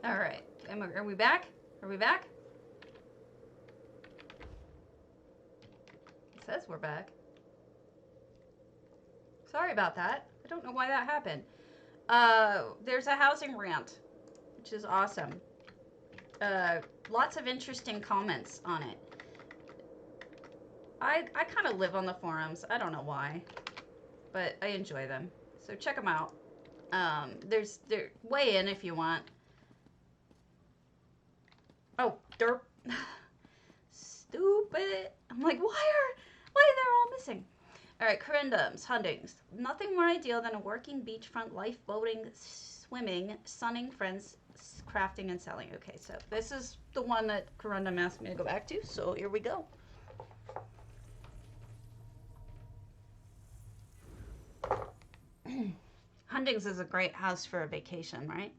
All right. Are we back? Are we back? It says we're back. Sorry about that. I don't know why that happened. There's a housing rant, which is awesome. Lots of interesting comments on it. I kind of live on the forums. I don't know why, but I enjoy them. So check them out. There weigh in if you want. Oh, derp. Stupid. I'm like, why they're all missing? All right, corindums, hundings. Nothing more ideal than a working beachfront life, boating, swimming, sunning friends, crafting, and selling. Okay, so this is the one that Corundum asked me to go back to, so here we go. Hundings is a great house for a vacation, right?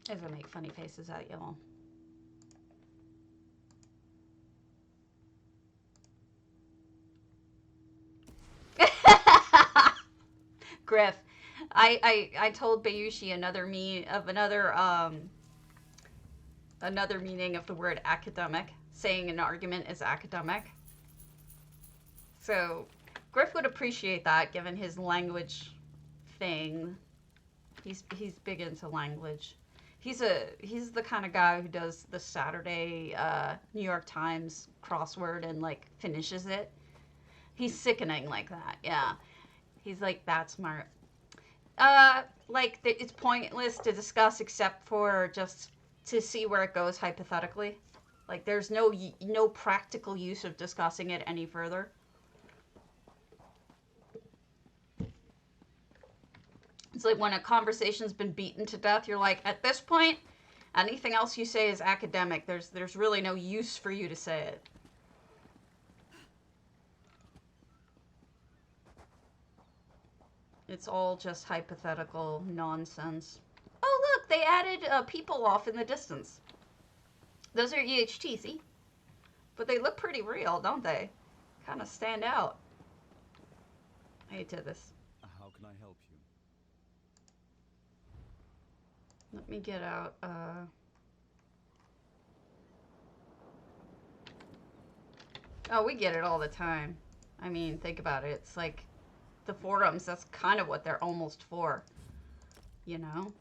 As I make funny faces at y'all. Griff, I told Bayushi another meaning of the word academic, saying an argument is academic. So Griff would appreciate that, given his language thing. He's big into language. He's the kind of guy who does the Saturday New York Times crossword and like finishes it. He's sickening like that. Yeah. He's like that smart. It's pointless to discuss except for just to see where it goes hypothetically. Like there's no practical use of discussing it any further. It's like when a conversation's been beaten to death, you're like, at this point, anything else you say is academic. There's really no use for you to say it. It's all just hypothetical nonsense. Oh, look, they added people off in the distance. Those are EHT, see? But they look pretty real, don't they? Kind of stand out. I did this. How can I help you? Let me get out, Oh, we get it all the time. I mean, think about it. It's like the forums, that's kind of what they're almost for. You know?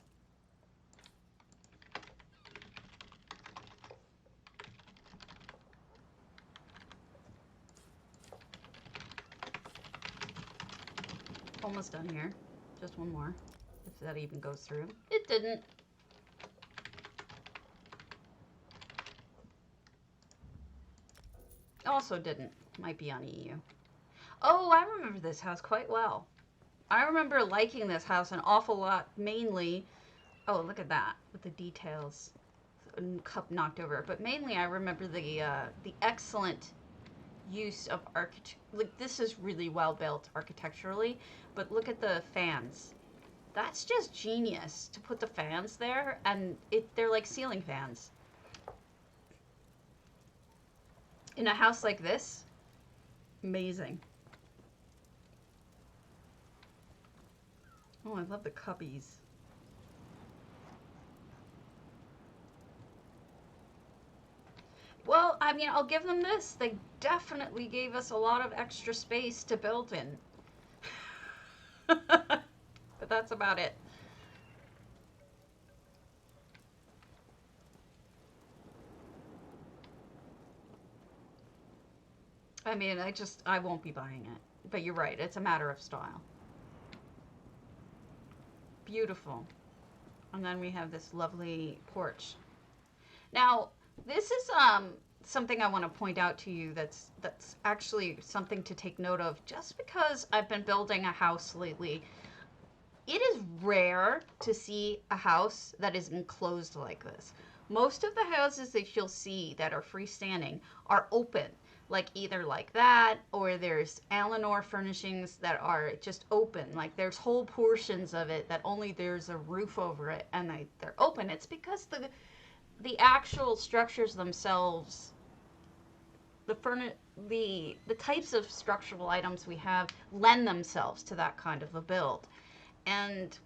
Almost done here. Just one more. If that even goes through. It didn't. Also didn't. Might be on EU. Oh, I remember this house quite well. I remember liking this house an awful lot, mainly... Oh, look at that, with the details. Cup knocked over. But mainly I remember the excellent use of architecture. Like, this is really well built architecturally, but look at the fans. That's just genius to put the fans there, and they're like ceiling fans. In a house like this, amazing. Oh, I love the cubbies. Well, I mean, I'll give them this. They definitely gave us a lot of extra space to build in. But that's about it. I mean, I won't be buying it. But you're right, it's a matter of style. Beautiful. And then we have this lovely porch. Now, this is something I want to point out to you that's actually something to take note of. Just because I've been building a house lately, it is rare to see a house that is enclosed like this. Most of the houses that you'll see that are freestanding are open, like either like that, or there's Eleanor furnishings that are just open. Like there's whole portions of it that only there's a roof over it and they're open. It's because the actual structures themselves the types of structural items we have lend themselves to that kind of a build. And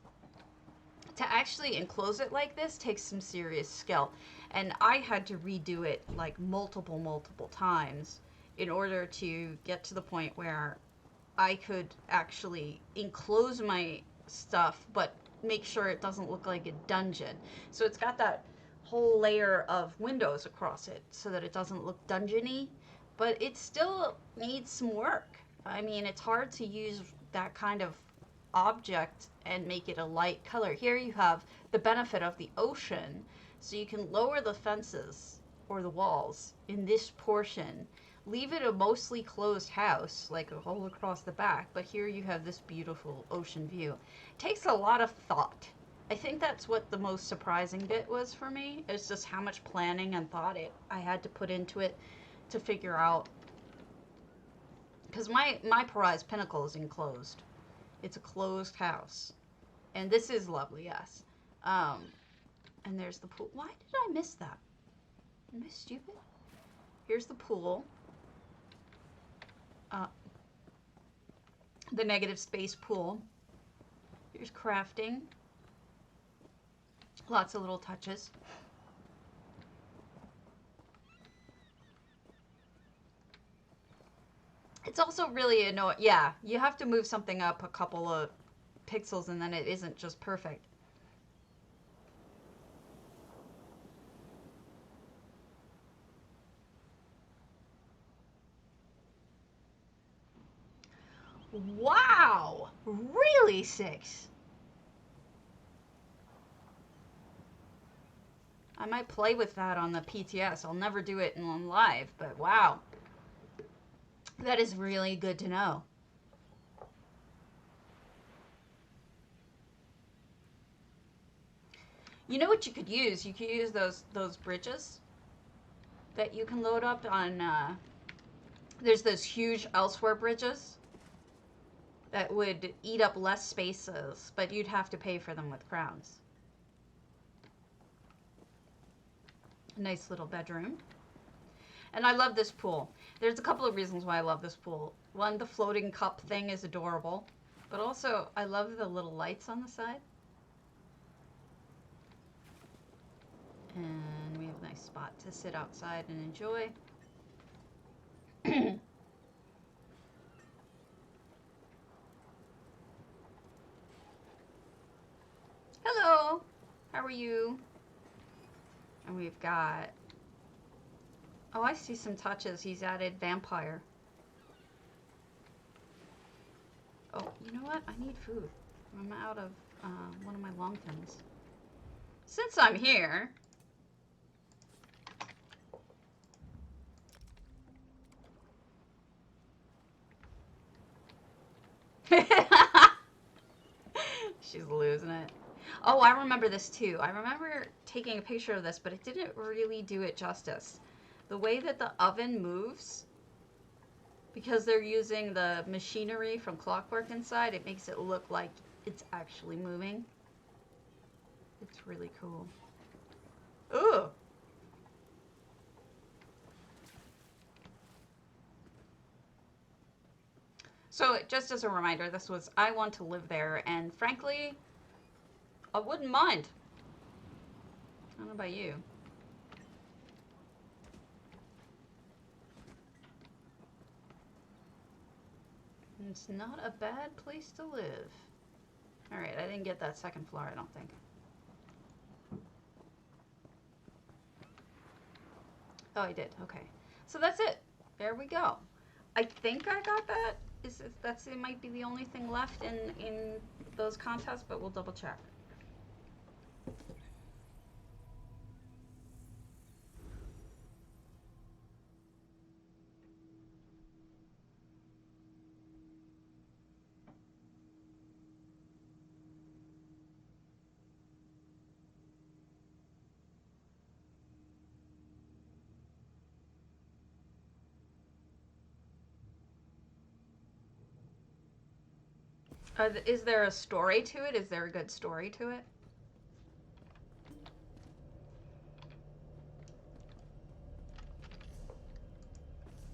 to actually enclose it like this takes some serious skill. And I had to redo it like multiple times in order to get to the point where I could actually enclose my stuff, but make sure it doesn't look like a dungeon. So it's got that whole layer of windows across it so that it doesn't look dungeony, but it still needs some work. I mean, it's hard to use that kind of object and make it a light color. Here you have the benefit of the ocean, so you can lower the fences or the walls in this portion, leave it a mostly closed house, like a hole across the back, but here you have this beautiful ocean view. It takes a lot of thought. I think that's what the most surprising bit was for me, is just how much planning and thought I had to put into it to figure out. Because my Prize Pinnacle is enclosed. It's a closed house. And this is lovely, yes. And there's the pool. Why did I miss that? Am I stupid? Here's the pool. The negative space pool. Here's crafting. Lots of little touches. It's also really annoying. Yeah, you have to move something up a couple of pixels and then it isn't just perfect. Wow! Really, 6? I might play with that on the PTS. I'll never do it in live, but wow. That is really good to know. You know what you could use? You could use those bridges that you can load up on, there's those huge elsewhere bridges that would eat up less spaces, but you'd have to pay for them with crowns. Nice little bedroom. And I love this pool. There's a couple of reasons why I love this pool. One, the floating cup thing is adorable, but also I love the little lights on the side. And we have a nice spot to sit outside and enjoy. Hello, how are you? And we've got, oh, I see some touches. He's added vampire. Oh, you know what? I need food. I'm out of one of my long things. Since I'm here, she's losing it. Oh, I remember this too. I remember taking a picture of this, but it didn't really do it justice. The way that the oven moves, because they're using the machinery from Clockwork inside, it makes it look like it's actually moving. It's really cool. Ooh! So just as a reminder, this was, I want to live there, and frankly, I wouldn't mind. I don't know about you. It's not a bad place to live. Alright, I didn't get that second floor, I don't think. Oh, I did. Okay. So that's it. There we go. I think I got that. It might be the only thing left in those contests, but we'll double check. Is there a story to it? Is there a good story to it?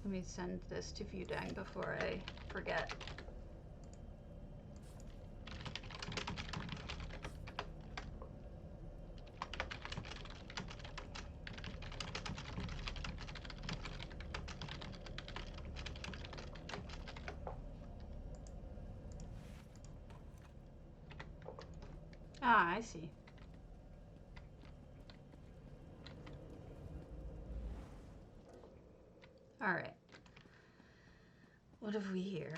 Let me send this to Viewdang before I forget. Ah, I see. All right. What have we here?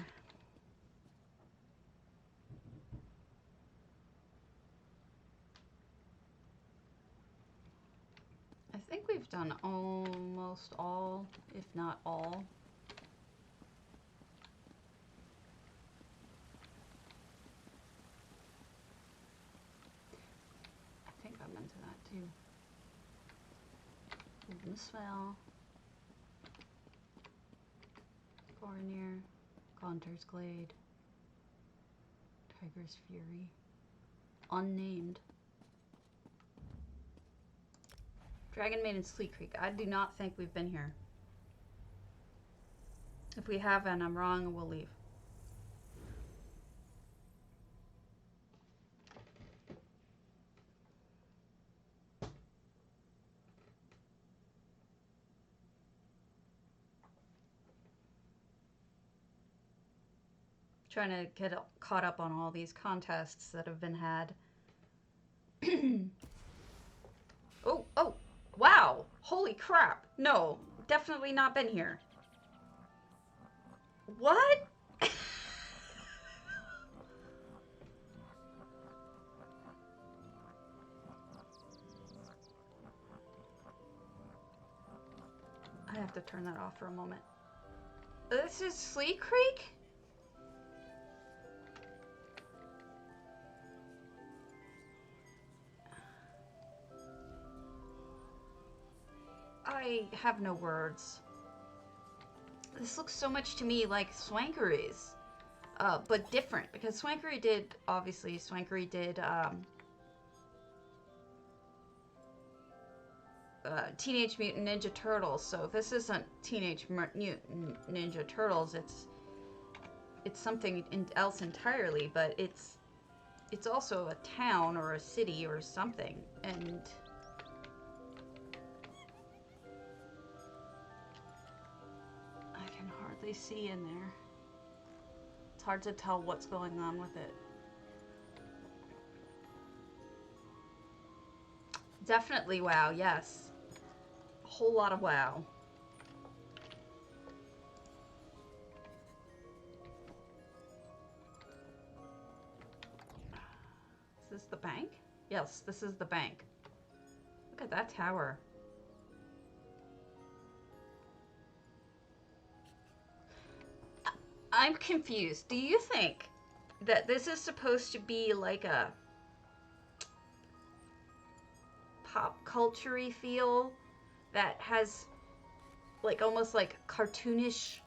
I think we've done almost all, if not all. I think I'm into that too. Mistveil. Foreigner, Gaunter's Glade, Tiger's Fury, Unnamed, Dragon Maiden Sleek Creek. I do not think we've been here. If we have and I'm wrong, we'll leave. Trying to get caught up on all these contests that have been had. Oh, wow. Holy crap. No, definitely not been here. What? I have to turn that off for a moment. This is Sleek Creek? I have no words. This looks so much to me like Swankery's, but different, because Swankery did, obviously, Swankery did Teenage Mutant Ninja Turtles, so this isn't Teenage Mutant Ninja Turtles, it's something else entirely, but it's also a town or a city or something, and they see in there. It's hard to tell what's going on with it. Definitely WoW, yes. A whole lot of WoW. Is this the bank? Yes, this is the bank. Look at that tower. I'm confused. Do you think that this is supposed to be like a pop culture-y feel that has like almost like cartoonish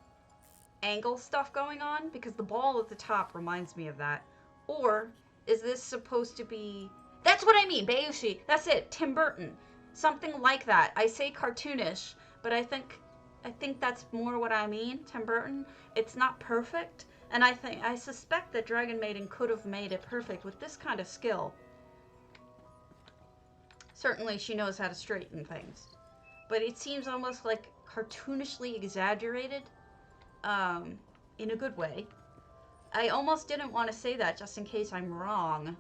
angle stuff going on? Because the ball at the top reminds me of that. Or is this supposed to be... That's what I mean, Bayushi. That's it. Tim Burton. Something like that. I say cartoonish, but I think that's more what I mean, Tim Burton. It's not perfect, and I suspect that Dragon Maiden could have made it perfect with this kind of skill. Certainly she knows how to straighten things, but it seems almost like cartoonishly exaggerated, in a good way. I almost didn't want to say that just in case I'm wrong.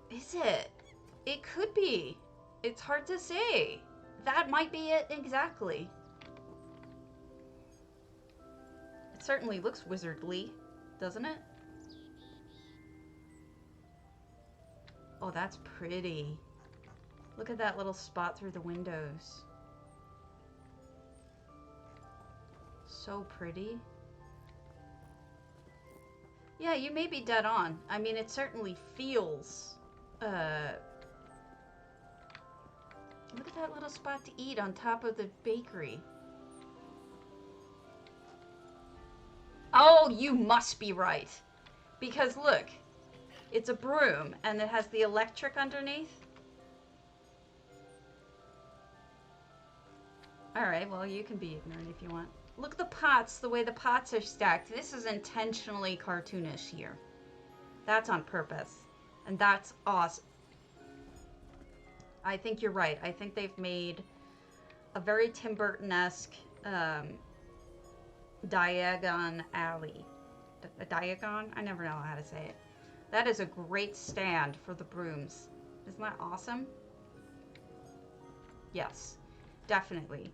Is it? It could be. It's hard to say. That might be it exactly. It certainly looks wizardly, doesn't it? Oh, that's pretty. Look at that little spot through the windows. So pretty. Yeah, you may be dead on. I mean, it certainly feels, look at that little spot to eat on top of the bakery. Oh, you must be right. Because look, it's a broom and it has the electric underneath. Alright, well, you can be ignorant if you want. Look at the pots, the way the pots are stacked. This is intentionally cartoonish here. That's on purpose. And that's awesome. I think you're right. I think they've made a very Tim Burton-esque Diagon Alley. Diagon? I never know how to say it. That is a great stand for the brooms. Isn't that awesome? Yes, definitely.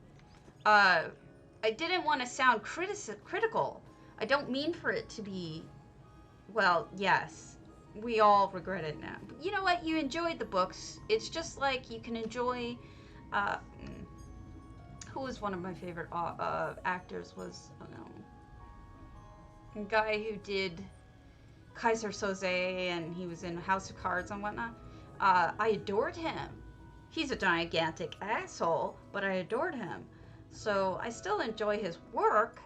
I didn't want to sound critical. I don't mean for it to be, well, yes. We all regret it now. But you know what? You enjoyed the books. It's just like you can enjoy, who was one of my favorite actors was, I don't know, a guy who did Kaiser Soze and he was in House of Cards and whatnot. I adored him. He's a gigantic asshole, but I adored him. So I still enjoy his work,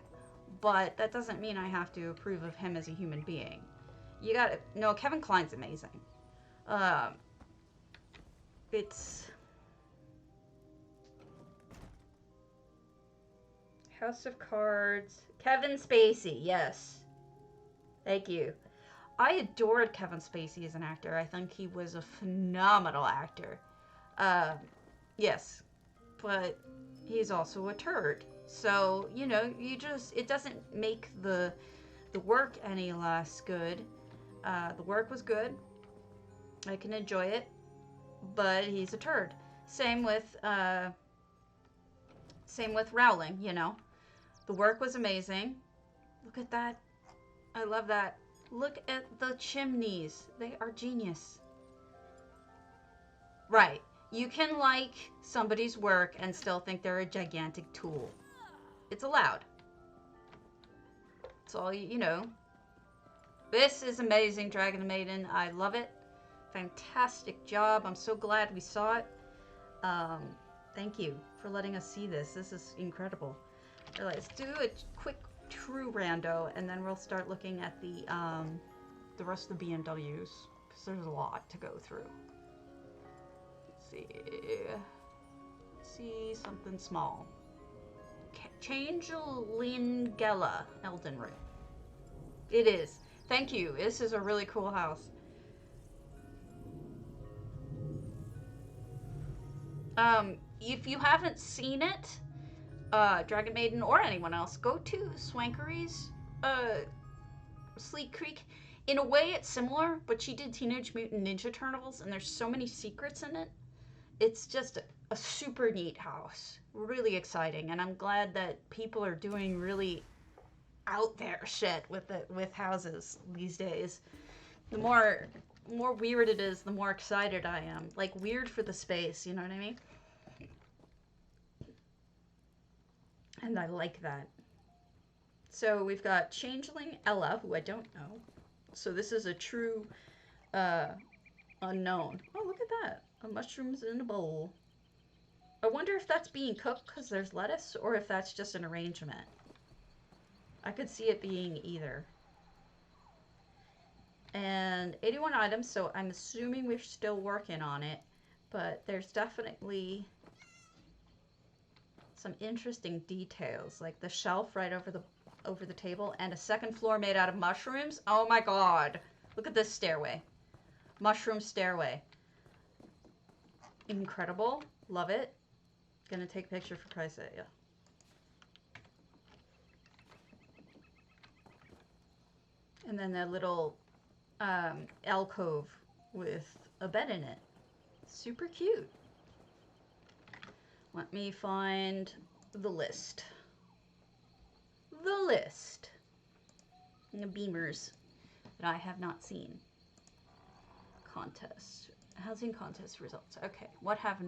but that doesn't mean I have to approve of him as a human being. You gotta, no, Kevin Kline's amazing. It's House of Cards. Kevin Spacey, yes. Thank you. I adored Kevin Spacey as an actor. I think he was a phenomenal actor. Yes, but he's also a turd. So, you know, it doesn't make the work any less good. The work was good. I can enjoy it, but he's a turd. Same with Rowling, you know. The work was amazing. Look at that. I love that. Look at the chimneys. They are genius. Right. You can like somebody's work and still think they're a gigantic tool. It's allowed. It's all, you know. This is amazing, Dragon Maiden. I love it. Fantastic job. I'm so glad we saw it. Thank you for letting us see this. This is incredible. So let's do a quick true rando, and then we'll start looking at the rest of the BMWs, because there's a lot to go through. Let's see. Let's see something small. Changelingella, Elden Ring. It is. Thank you. This is a really cool house. If you haven't seen it, Dragon Maiden or anyone else, go to Swankery's Sleek Creek. In a way, it's similar, but she did Teenage Mutant Ninja Turtles, and there's so many secrets in it. It's just a super neat house. Really exciting, and I'm glad that people are doing really out there shit with houses these days. The more weird it is, the more excited I am. Like, weird for the space, you know what I mean? And I like that. So we've got Changeling Ella, who I don't know. So this is a true unknown. Oh, look at that. Mushrooms in a bowl. I wonder if that's being cooked because there's lettuce, or if that's just an arrangement. I could see it being either. And 81 items, so I'm assuming we're still working on it. But there's definitely some interesting details, like the shelf right over the table, and a second floor made out of mushrooms. Oh my god. Look at this stairway. Mushroom stairway. Incredible. Love it. Gonna take a picture for Christ's sake. Yeah. And then that little alcove with a bed in it. Super cute. Let me find the list. The list. And the beamers that I have not seen. Contest. Housing contest results. Okay, what have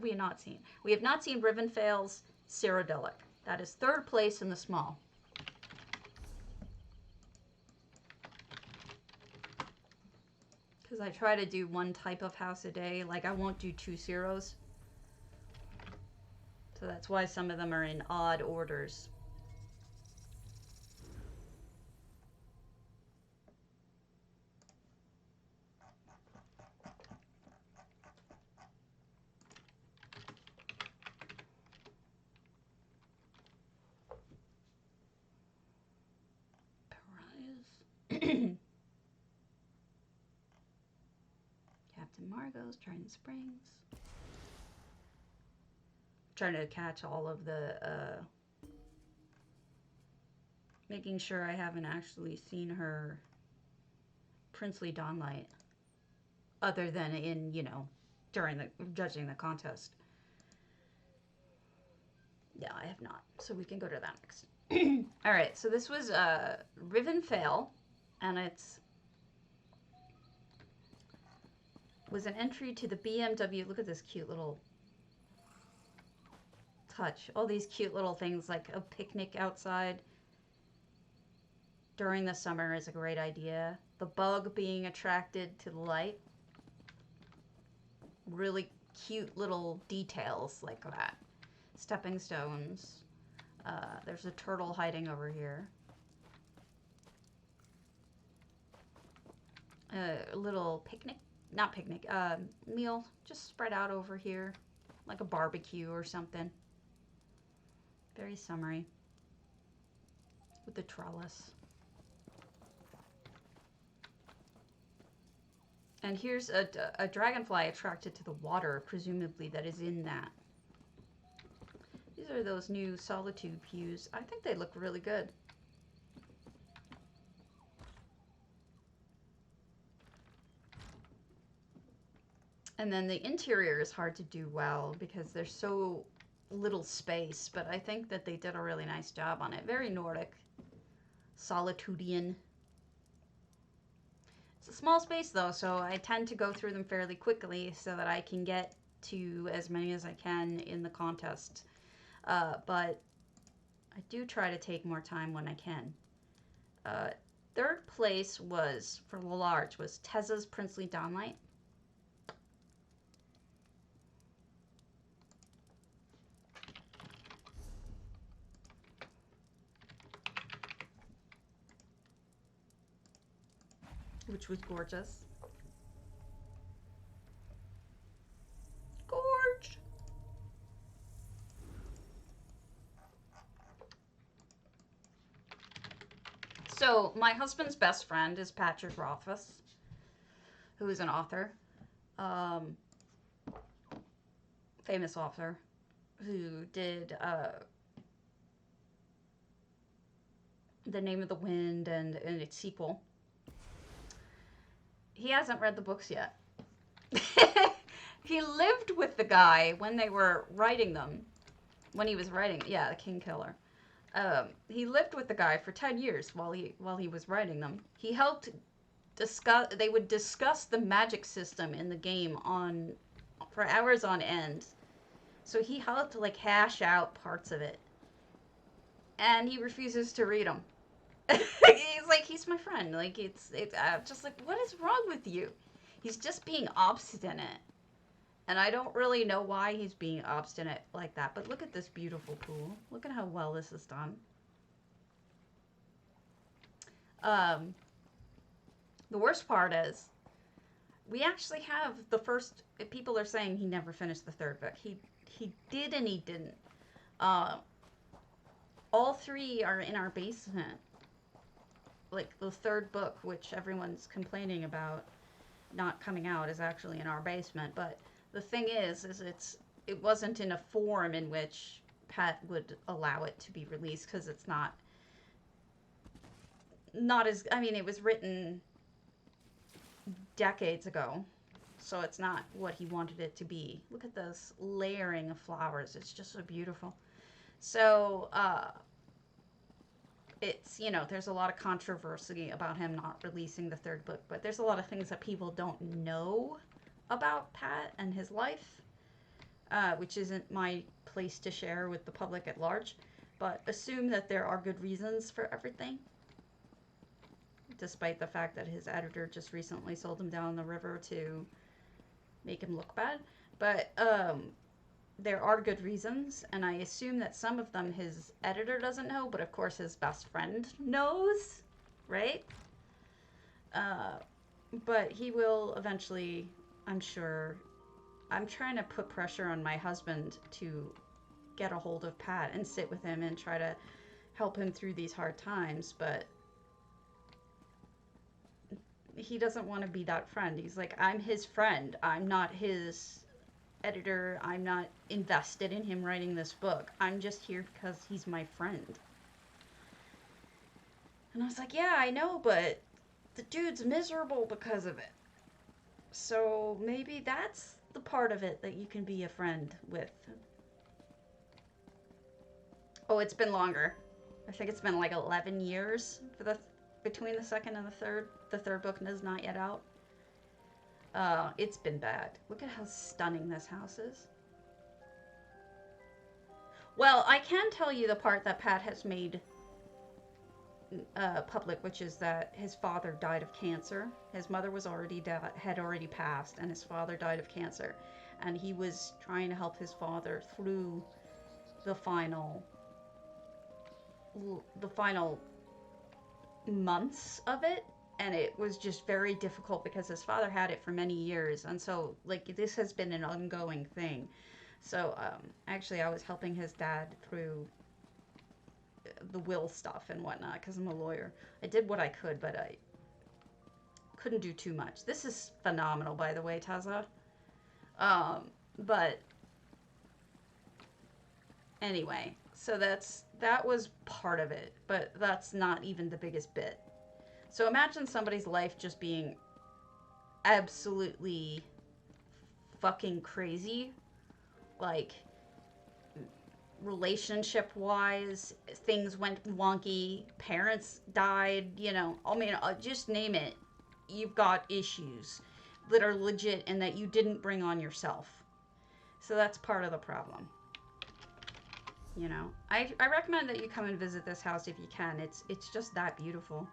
we not seen? We have not seen Rivenfale's Cyrodiilic. That is third place in the small. Because I try to do one type of house a day. Like, I won't do 2 zeros. So that's why some of them are in odd orders. Captain Margot's, Trident Springs. Trying to catch all of the, making sure I haven't actually seen her princely dawnlight. Other than in, you know, during the, judging the contest. Yeah, I have not. So we can go to that next. Alright, so this was Riven Fail, and it's was an entry to the BMW. Look at this cute little touch. All these cute little things, like a picnic outside during the summer is a great idea. The bug being attracted to the light. Really cute little details like that. Stepping stones. There's a turtle hiding over here. A little picnic, not picnic, meal just spread out over here. Like a barbecue or something. Very summery. With the trellis. And here's a dragonfly attracted to the water, presumably, that is in that. These are those new solitude pews. I think they look really good. And then the interior is hard to do well because there's so little space, but I think that they did a really nice job on it. Very Nordic. Solitudian. It's a small space though, so I tend to go through them fairly quickly so that I can get to as many as I can in the contest. But I do try to take more time when I can. Third place was, for the large, was Tezza's Princely Dawnlight. Which was gorgeous. Gorge! So, my husband's best friend is Patrick Rothfuss, who is an author. Famous author, who did The Name of the Wind and its sequel. He hasn't read the books yet. He lived with the guy when they were writing them. When he was writing, yeah, The King Killer. He lived with the guy for 10 years while he was writing them. He helped discuss. They would discuss the magic system in the game for hours on end. So he helped like hash out parts of it, and he refuses to read them. He's like, he's my friend. Like it's just like, what is wrong with you? He's just being obstinate. And I don't really know why he's being obstinate like that. But look at this beautiful pool. Look at how well this is done. The worst part is, we actually have the first, people are saying he never finished the third book. He did and he didn't. All three are in our basement. Like the third book, which everyone's complaining about not coming out, is actually in our basement. But the thing is it wasn't in a form in which Pat would allow it to be released, because it's not as, I mean, it was written decades ago, so it's not what he wanted it to be. Look at this layering of flowers. It's just so beautiful. So, it's, you know, there's a lot of controversy about him not releasing the third book, but there's a lot of things that people don't know about Pat and his life, which isn't my place to share with the public at large, but assume that there are good reasons for everything, despite the fact that his editor just recently sold him down the river to make him look bad. But there are good reasons, and I assume that some of them his editor doesn't know, but of course his best friend knows, right? But he will eventually, I'm sure. I'm trying to put pressure on my husband to get a hold of Pat and sit with him and try to help him through these hard times, but he doesn't want to be that friend. He's like, I'm his friend. I'm not his editor. I'm not invested in him writing this book. I'm just here because he's my friend. And I was like, yeah, I know, but the dude's miserable because of it. So maybe that's the part of it that you can be a friend with. Oh, it's been longer. I think it's been like 11 years for between the second and the third. The third book is not yet out. It's been bad. Look at how stunning this house is. Well, I can tell you the part that Pat has made public, which is that his father died of cancer. His mother was had already passed, and his father died of cancer, and he was trying to help his father through the final months of it, and it was just very difficult because his father had it for many years, and so like this has been an ongoing thing. So actually I was helping his dad through the will stuff and whatnot because I'm a lawyer. I did what I could, but I couldn't do too much. This is phenomenal, by the way, Taza. But anyway, so that was part of it, but that's not even the biggest bit. So imagine somebody's life just being absolutely fucking crazy, like relationship wise, things went wonky, parents died, you know, I mean, just name it. You've got issues that are legit and that you didn't bring on yourself. So that's part of the problem. You know, I recommend that you come and visit this house if you can. It's just that beautiful.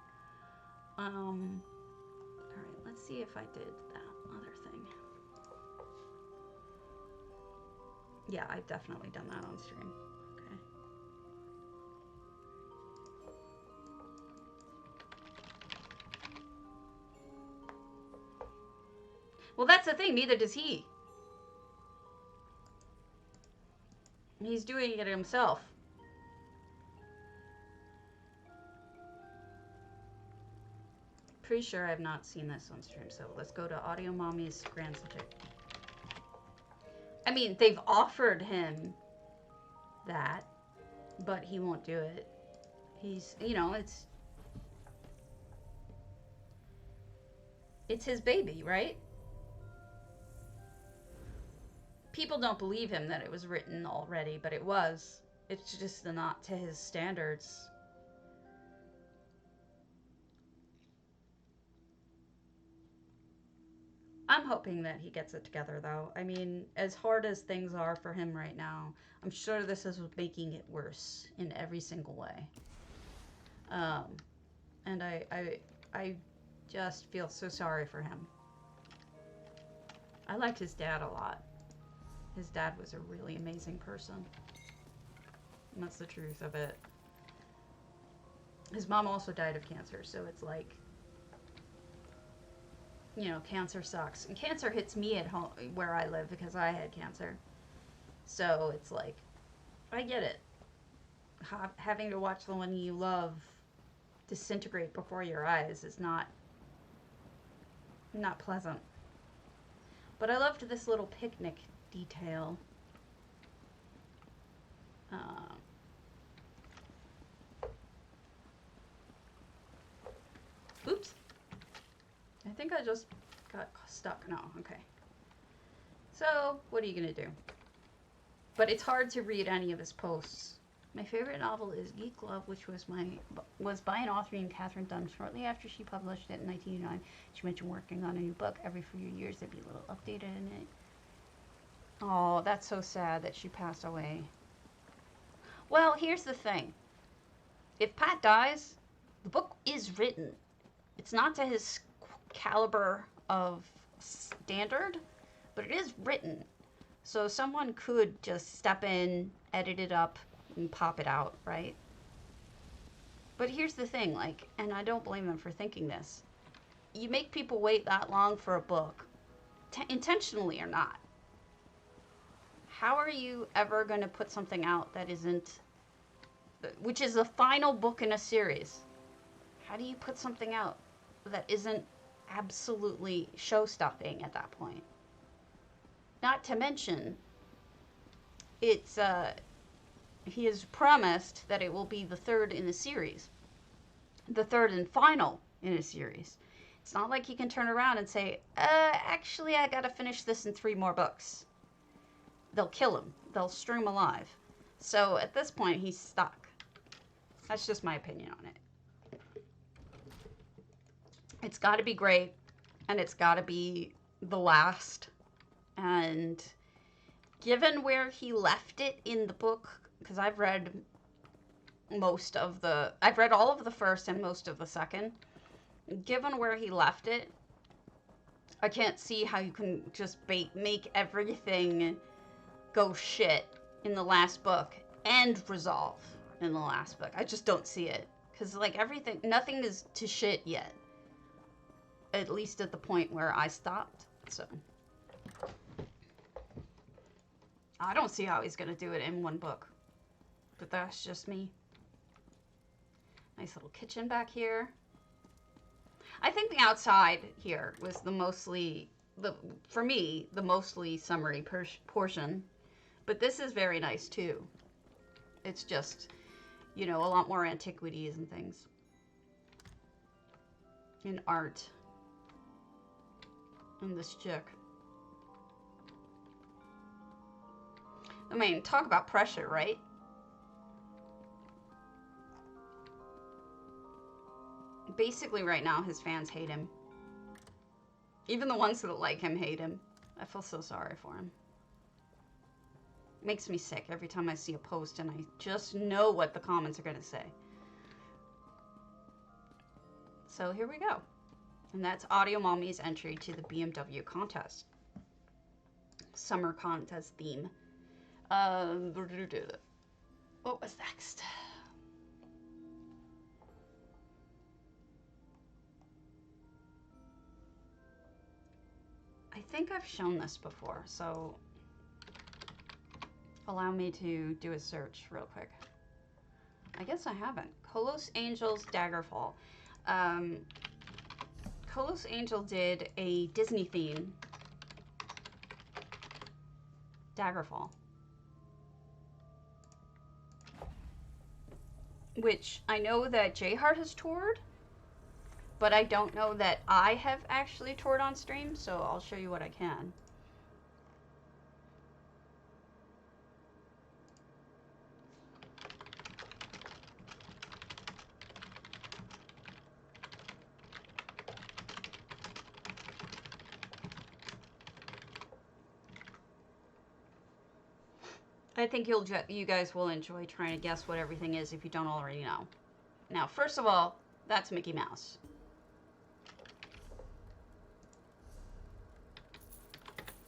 All right, let's see if I did that other thing. Yeah, I've definitely done that on stream. Okay. Well, that's the thing. Neither does he. He's doing it himself. Pretty sure I've not seen this on stream, so let's go to Audio Mommy's Grand Subject. I mean, they've offered him that, but he won't do it. He's, you know, it's his baby, right? People don't believe him that it was written already, but it was. It's just not to his standards. I'm hoping that he gets it together, though. I mean, as hard as things are for him right now, I'm sure this is making it worse in every single way. And I just feel so sorry for him. I liked his dad a lot. His dad was a really amazing person. And that's the truth of it. His mom also died of cancer, so it's like, you know, cancer sucks. And cancer hits me at home where I live because I had cancer. So it's like, I get it. Having to watch the one you love disintegrate before your eyes is not pleasant. But I loved this little picnic detail. Oops. I think I just got stuck. No, okay. So, what are you gonna do? But it's hard to read any of his posts. My favorite novel is Geek Love, which was by an author named Catherine Dunn. Shortly after she published it in 1989, she mentioned working on a new book. Every few years, there'd be a little update in it. Oh, that's so sad that she passed away. Well, here's the thing. If Pat dies, the book is written. It's not to his caliber of standard, but it is written. So someone could just step in, edit it up, and pop it out, right? But here's the thing, like, and I don't blame them for thinking this. You make people wait that long for a book, intentionally or not. How are you ever going to put something out that isn't, which is the final book in a series? How do you put something out that isn't absolutely show-stopping at that point. Not to mention, it's he has promised that it will be the third in the series, the third and final in a series. It's not like he can turn around and say, actually, I gotta finish this in 3 more books. They'll kill him. They'll string him alive. So at this point, he's stuck. That's just my opinion on it. It's got to be great, and it's got to be the last. And given where he left it in the book, because I've read all of the first and most of the second. Given where he left it, I can't see how you can just make everything go shit in the last book and resolve in the last book. I just don't see it. Because, like, nothing is to shit yet. At least at the point where I stopped. So, I don't see how he's going to do it in 1 book. But that's just me. Nice little kitchen back here. I think the outside here was for me, the mostly summery portion. But this is very nice too. It's just, you know, a lot more antiquities and things. And art. And this chick. I mean, talk about pressure, right? Basically, right now, his fans hate him. Even the ones that like him hate him. I feel so sorry for him. It makes me sick every time I see a post and I just know what the comments are going to say. So here we go. And that's Audio Mommy's entry to the BMW contest. Summer contest theme. What was next? I think I've shown this before, so allow me to do a search real quick. I guess I haven't. Kolos Angel's Daggerfall. Kolos Angel did a Disney theme Daggerfall, which I know that J-Heart has toured, but I don't know that I have actually toured on stream, so I'll show you what I can. I think you guys will enjoy trying to guess what everything is if you don't already know. Now, first of all, that's Mickey Mouse.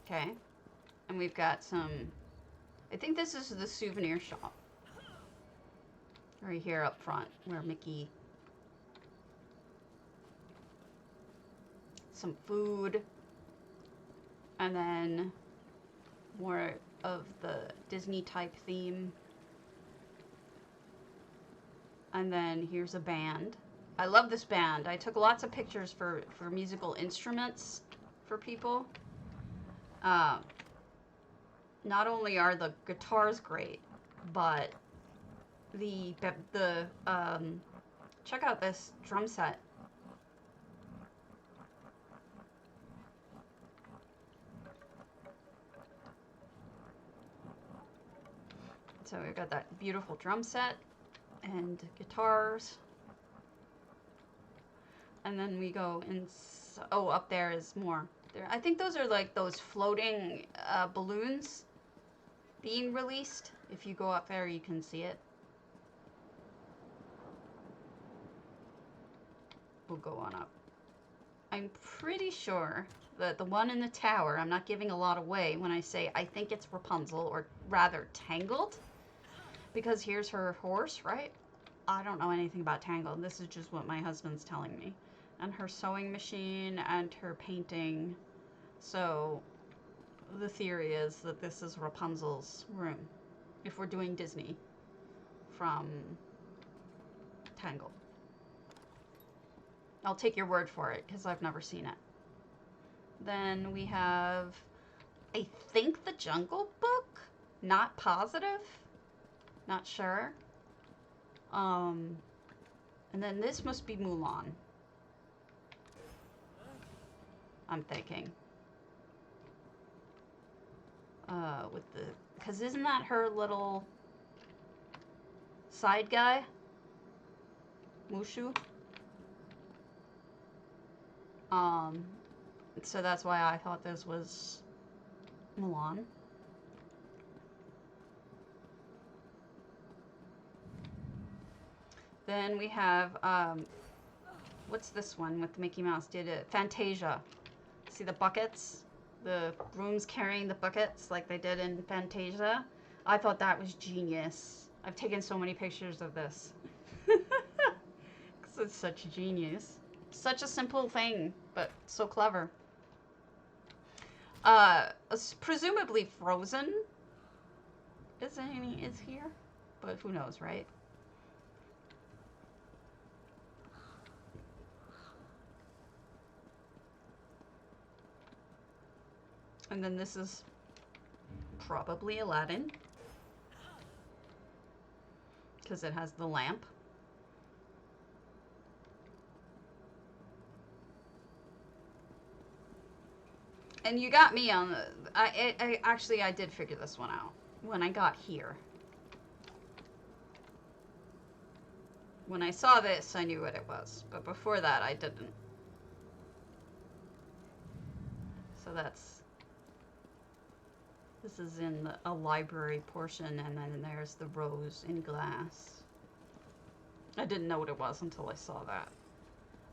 Okay, and we've got some, I think this is the souvenir shop. Right here up front, where Mickey, some food, and then more of the Disney type theme. And then here's a band. I love this band. I took lots of pictures for musical instruments for people. Not only are the guitars great, but check out this drum set. So we've got that beautiful drum set and guitars. And then we go in, oh, up there is more. There, I think those are like those floating balloons being released. If you go up there, you can see it. We'll go on up. I'm pretty sure that the one in the tower, I'm not giving a lot away when I say I think it's Rapunzel, or rather Tangled, because here's her horse, right? I don't know anything about Tangled. This is just what my husband's telling me. And her sewing machine and her painting. So the theory is that this is Rapunzel's room, if we're doing Disney from Tangled. I'll take your word for it, because I've never seen it. Then we have, I think, the Jungle Book. Not positive. Not sure. And then this must be Mulan. I'm thinking. With the... Because isn't that her little side guy? Mushu? So that's why I thought this was Mulan. Then we have, what's this one with Mickey Mouse? Did it? Fantasia. See the buckets? The brooms carrying the buckets like they did in Fantasia. I thought that was genius. I've taken so many pictures of this. Because it's such genius. Such a simple thing, but so clever. Presumably Frozen is here, but who knows, right? And then this is probably Aladdin, because it has the lamp. And you got me on the... I did figure this one out when I got here. When I saw this, I knew what it was. But before that, I didn't. So that's... This is in a library portion, and then there's the rose in glass. I didn't know what it was until I saw that.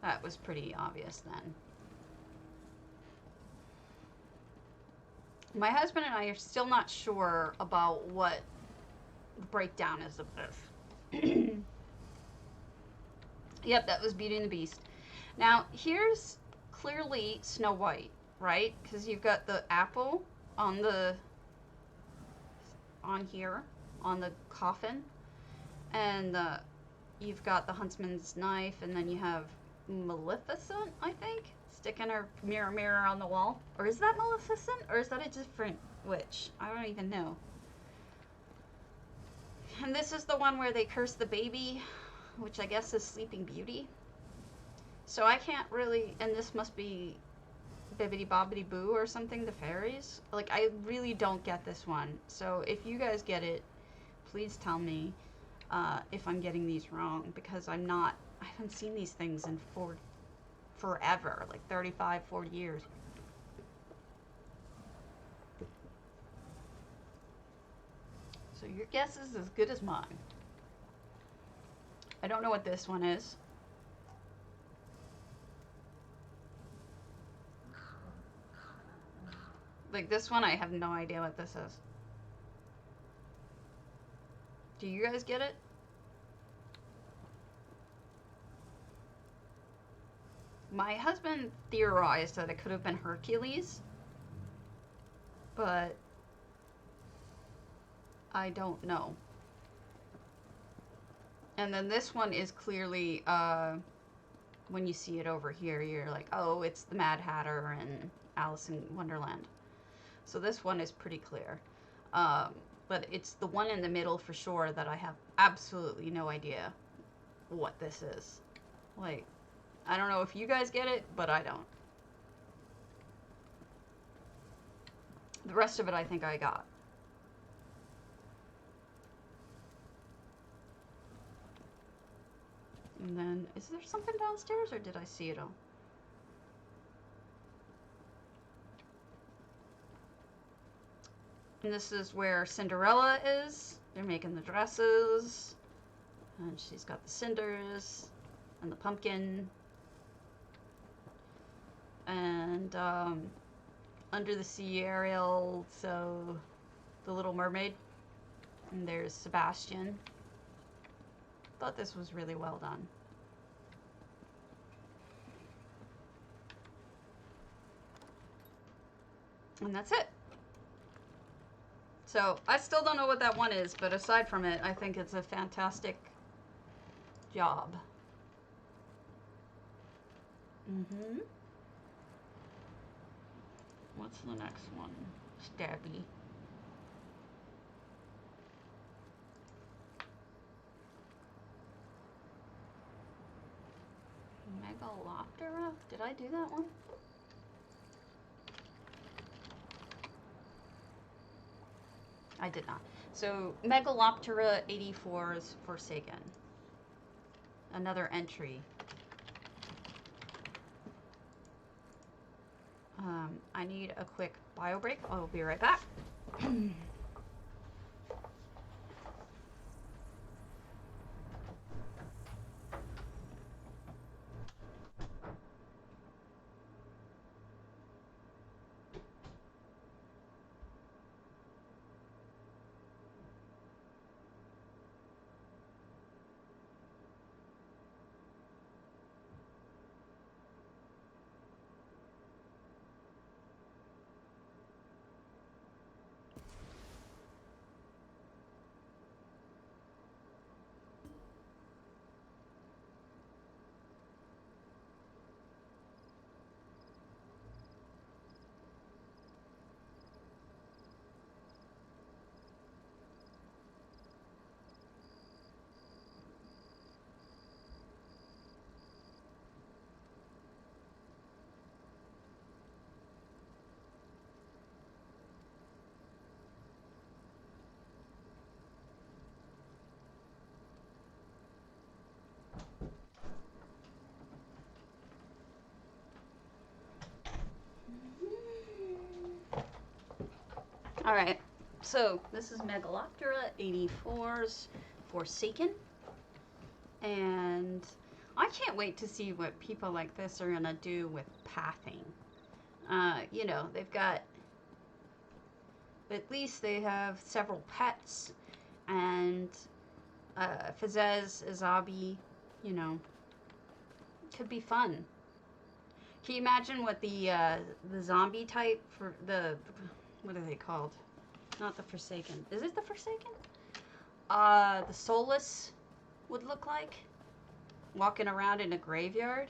That was pretty obvious then. My husband and I are still not sure about what the breakdown is of this. Yep, that was Beauty and the Beast. Now, here's clearly Snow White, right? Because you've got the apple on the... on here, on the coffin. And you've got the huntsman's knife, and then you have Maleficent, I think? Sticking her mirror on the wall. Or is that Maleficent? Or is that a different witch? I don't even know. And this is the one where they curse the baby, which I guess is Sleeping Beauty. So I can't really... And this must be Bibbidi Bobbidi Boo or something, the fairies. Like, I really don't get this one. So if you guys get it, please tell me if I'm getting these wrong. Because I haven't seen these things in forever, like 35, 40 years. So your guess is as good as mine. I don't know what this one is. Like this one, I have no idea what this is. Do you guys get it? My husband theorized that it could have been Hercules, but I don't know. And then this one is clearly, when you see it over here, you're like, oh, it's the Mad Hatter and Alice in Wonderland. So this one is pretty clear. But it's the one in the middle for sure that I have absolutely no idea what this is. Like, I don't know if you guys get it, but I don't. The rest of it I think I got. And then, is there something downstairs, or did I see it all? And this is where Cinderella is. They're making the dresses. And she's got the cinders and the pumpkin. And Under the Sea Ariel, so the Little Mermaid. And there's Sebastian. Thought this was really well done. And that's it. So I still don't know what that one is, but aside from it, I think it's a fantastic job. Mm-hmm. What's the next one? Stabby. Megaloptera? Did I do that one? I did not. So, Megaloptera 84 is Forsaken. Another entry. I need a quick bio break. I'll be right back. All right, so this is Megaloptera 84's Forsaken, and I can't wait to see what people like this are gonna do with pathing. You know, they've got, at least they have several pets, and Fazez, Azabi, you know, could be fun. Can you imagine what the zombie type for the, what are they called? Not the Forsaken. Is it the Forsaken? The Soulless would look like? Walking around in a graveyard?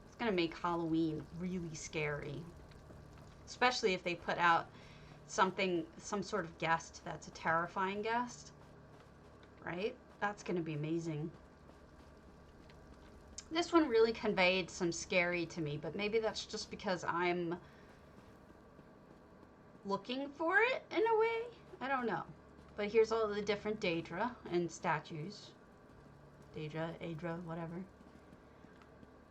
It's gonna make Halloween really scary. Especially if they put out something, some sort of guest that's a terrifying guest. Right? That's gonna be amazing. This one really conveyed some scary to me, but maybe that's just because I'm looking for it in a way. I don't know. But here's all the different Daedra and statues. Daedra, Aedra, whatever.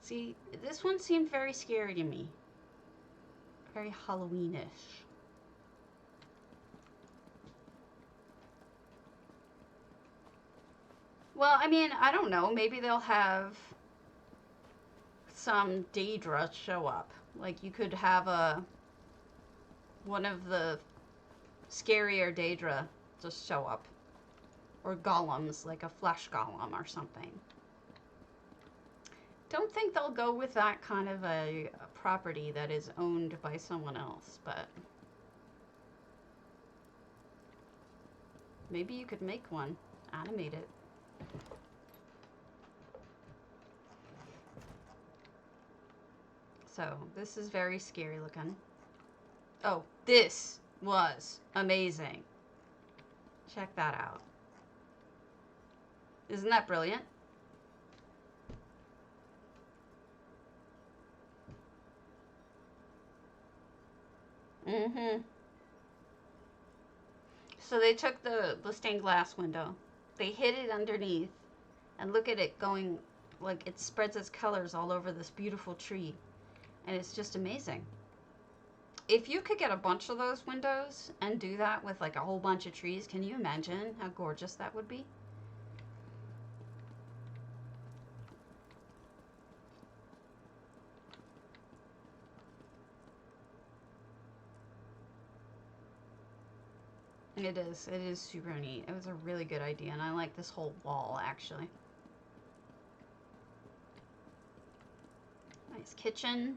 See, this one seemed very scary to me. Very Halloweenish. Well, I mean, I don't know. Maybe they'll have some Daedra show up. Like, you could have one of the scarier Daedra just show up. Or golems, like a flesh golem or something. Don't think they'll go with that kind of a property that is owned by someone else, but maybe you could make one, animate it. So, this is very scary looking. Oh, this was amazing. Check that out. Isn't that brilliant? Mm-hmm. So they took the stained glass window. They hid it underneath. And look at it going, like it spreads its colors all over this beautiful tree. And it's just amazing. If you could get a bunch of those windows and do that with like a whole bunch of trees, can you imagine how gorgeous that would be? It is super neat. It was a really good idea, and I like this whole wall, actually. Nice kitchen.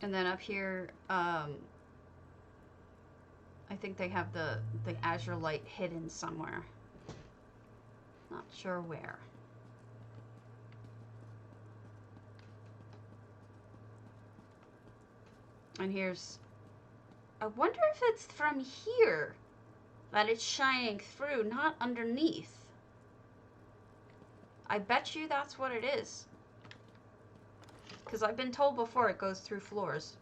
And then up here, I think they have the azure light hidden somewhere. Not sure where. And here's... I wonder if it's from here that it's shining through, not underneath. I bet you that's what it is. Because I've been told before it goes through floors.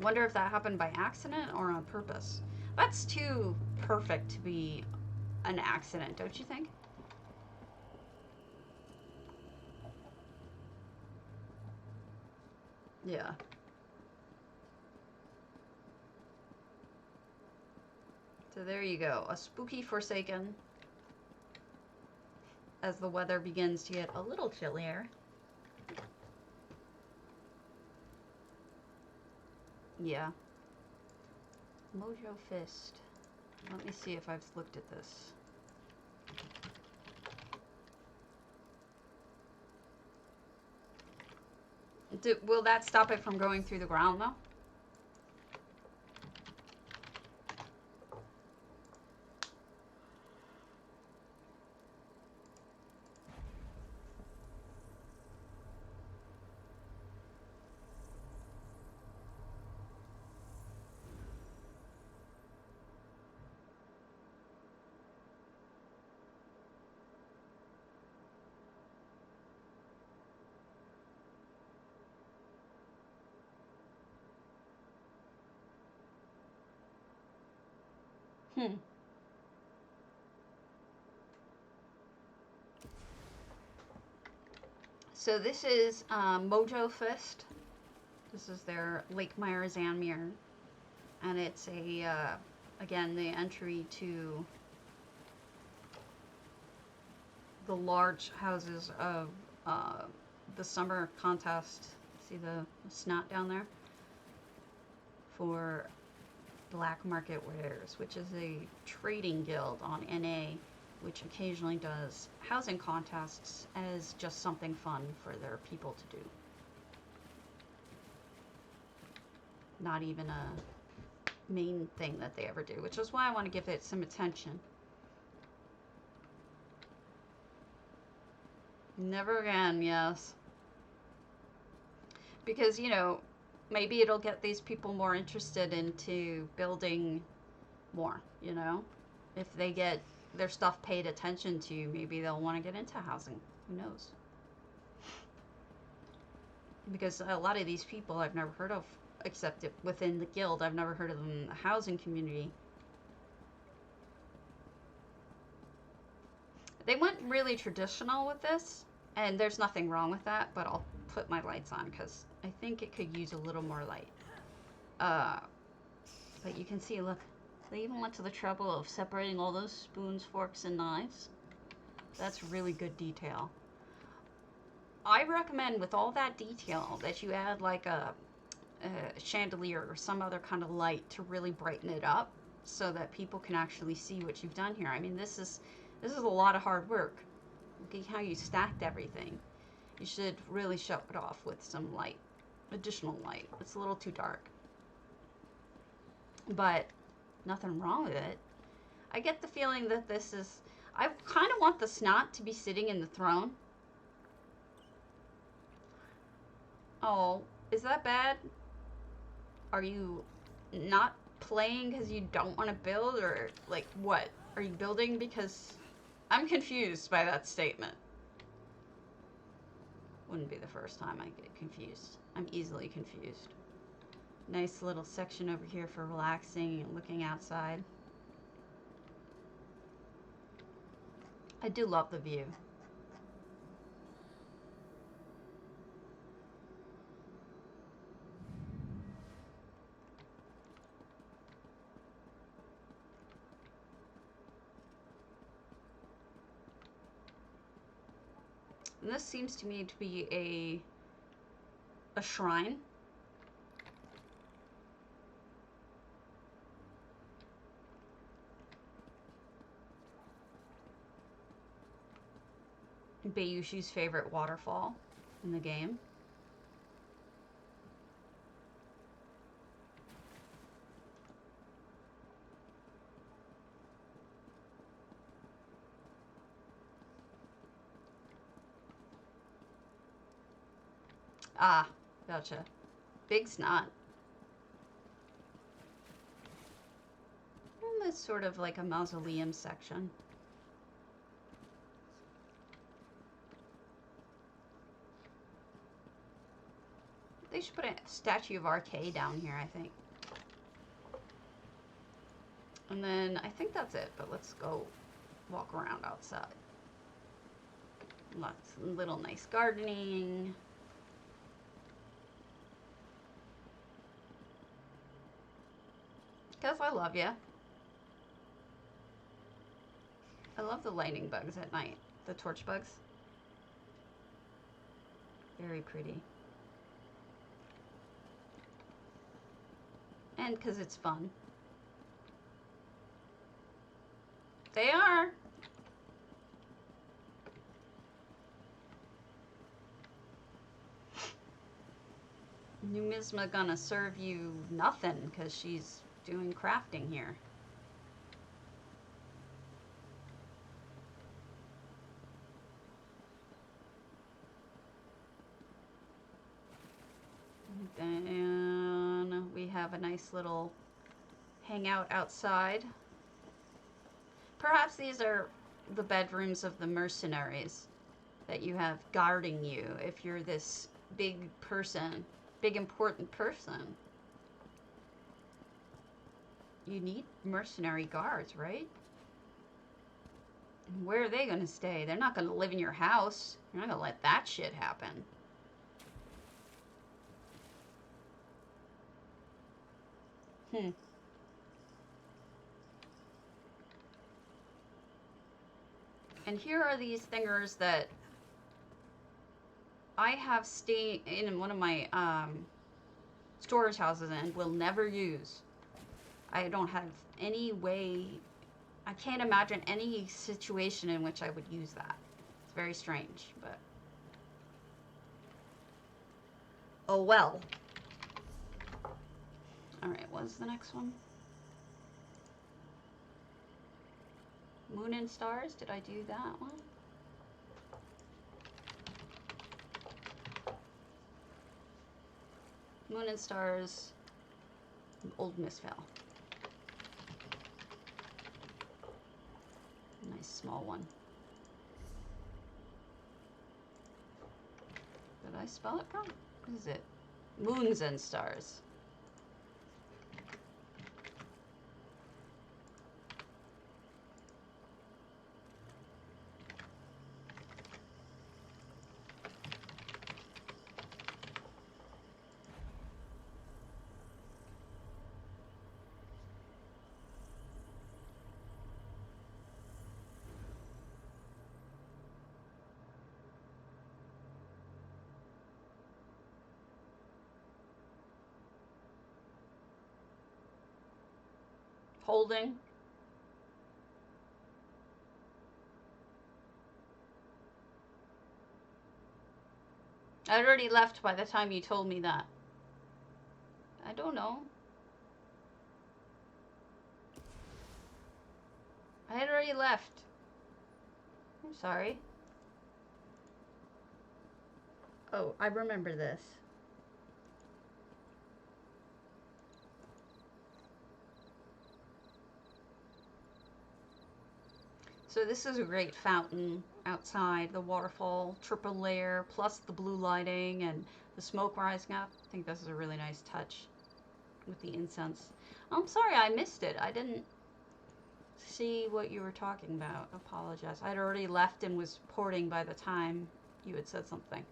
Wonder if that happened by accident or on purpose. That's too perfect to be an accident, don't you think? Yeah. So there you go. A spooky Forsaken. As the weather begins to get a little chillier. Yeah. Mojo Fist. Let me see if I've looked at this. Will that stop it from going through the ground, though? So this is Mojo Fist. This is their Lakemire Zanmir. And it's a, again, the entry to the large houses of the summer contest. See the snot down there? For black market wares, which is a trading guild on NA, which occasionally does housing contests as just something fun for their people to do. Not even a main thing that they ever do, which is why I want to give it some attention. Never again, yes. Because, you know, maybe it'll get these people more interested into building more, you know? If they get their stuff paid attention to, maybe they'll want to get into housing. Who knows? Because a lot of these people I've never heard of, except within the guild. I've never heard of them in the housing community. They went really traditional with this, and there's nothing wrong with that, but I'll put my lights on because I think it could use a little more light. But you can see, look, they even went to the trouble of separating all those spoons, forks, and knives. That's really good detail. I recommend with all that detail that you add like a chandelier or some other kind of light to really brighten it up so that people can actually see what you've done here. I mean, this is a lot of hard work. Look at how you stacked everything. You should really show it off with some light, additional light. It's a little too dark. But nothing wrong with it. I get the feeling that this is... I kind of want the snot to be sitting in the throne. Oh, is that bad? Are you not playing because you don't want to build, or like what? Are you building because... I'm confused by that statement. Wouldn't be the first time I get confused. I'm easily confused. Nice little section over here for relaxing and looking outside. I do love the view. And this seems to me to be a shrine. Bayushi's favorite waterfall in the game. Ah, gotcha. Big snot. And that's sort of like a mausoleum section. They should put a statue of RK down here, I think. And then I think that's it, but let's go walk around outside. Lots of little nice gardening. Because I love you. I love the lightning bugs at night. The torch bugs. Very pretty. And because it's fun. They are. Numisma gonna serve you nothing because she's doing crafting here. Then we have a nice little hangout outside. Perhaps these are the bedrooms of the mercenaries that you have guarding you if you're this big person, big important person. You need mercenary guards, right? Where are they going to stay? They're not going to live in your house. You're not going to let that shit happen. And here are these thingers that I have stayed in one of my storage houses and will never use. I don't have any way, I can't imagine any situation in which I would use that. It's very strange, but oh well. Alright, what's the next one? Moon and Stars, did I do that one? Moon and Stars, Old Mistveil. Nice small one. Did I spell it wrong? What is it? Moons and Stars. Holding. I'd already left by the time you told me that. I don't know. I had already left. I'm sorry. Oh, I remember this. So this is a great fountain outside, the waterfall, triple layer, plus the blue lighting and the smoke rising up. I think this is a really nice touch with the incense. I'm sorry, I missed it. I didn't see what you were talking about. Apologize. I'd already left and was porting by the time you had said something.